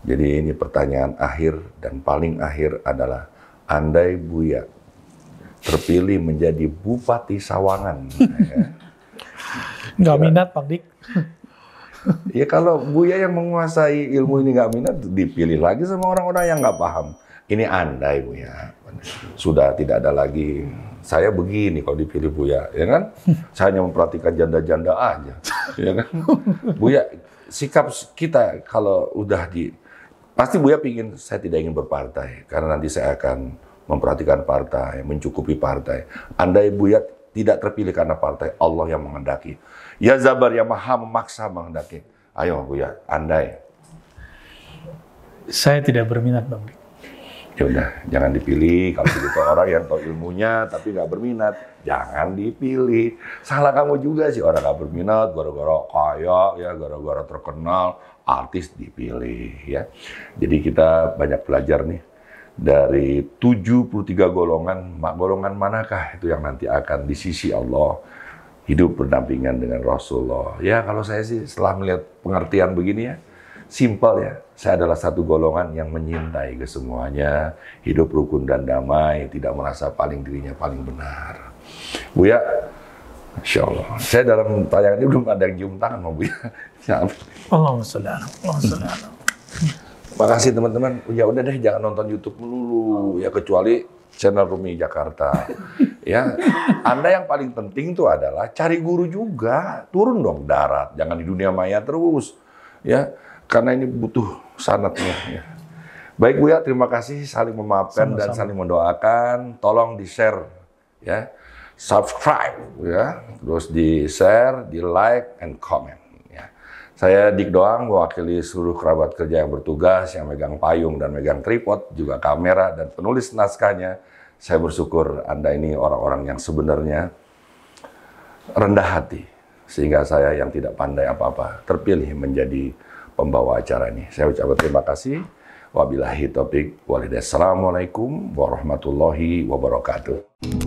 Jadi ini pertanyaan akhir dan paling akhir adalah, andai Buya terpilih menjadi Bupati Sawangan. Nggak minat, Pak Dik. Ya kalau Buya yang menguasai ilmu ini nggak minat, dipilih lagi sama orang-orang yang nggak paham. Ini andai Buya. Sudah tidak ada lagi, saya begini kalau dipilih Buya, ya kan? Saya hanya memperhatikan janda-janda aja, ya kan? Buya, sikap kita kalau udah pasti Buya pingin, saya tidak ingin berpartai, karena nanti saya akan memperhatikan partai, mencukupi partai. Andai Buya tidak terpilih karena partai, Allah yang menghendaki. Ya Zabar, yang maha memaksa menghendaki. Ayo Buya, andai. Saya tidak berminat, Bang. Ya udah, jangan dipilih. Kalau begitu orang yang tahu ilmunya tapi nggak berminat, jangan dipilih. Salah kamu juga sih, orang nggak berminat, gara-gara kaya, ya gara-gara terkenal, artis dipilih, ya. Jadi kita banyak belajar nih dari 73 golongan. Golongan manakah itu yang nanti akan di sisi Allah hidup berdampingan dengan Rasulullah? Ya kalau saya sih setelah melihat pengertian begini ya, simpel ya. Saya adalah satu golongan yang menyintai kesemuanya, hidup rukun dan damai, tidak merasa dirinya paling benar. Buya, Masya Allah. Saya dalam tayangan ini belum ada yang cium tangan, mau Bu. Allahumma sholli ala Muhammad. Makasih teman-teman. Ya udah deh, jangan nonton YouTube melulu ya, kecuali channel Rumi Jakarta. Ya, Anda yang paling penting itu adalah cari guru juga. Turun dong darat, jangan di dunia maya terus. Ya, karena ini butuh sanatnya. Ya. Baik Bu ya, terima kasih, saling memaafkan dan saling mendoakan. Tolong di-share ya. Subscribe ya, terus di-share, di-like and comment ya. Saya Dik Doang mewakili seluruh kerabat kerja yang bertugas, yang megang payung dan megang tripod, juga kamera dan penulis naskahnya. Saya bersyukur Anda ini orang-orang yang sebenarnya rendah hati, sehingga saya yang tidak pandai apa-apa terpilih menjadi pembawa acara ini. Saya ucapkan terima kasih. Wabillahi taufiq walhidayah. Assalamualaikum warahmatullahi wabarakatuh.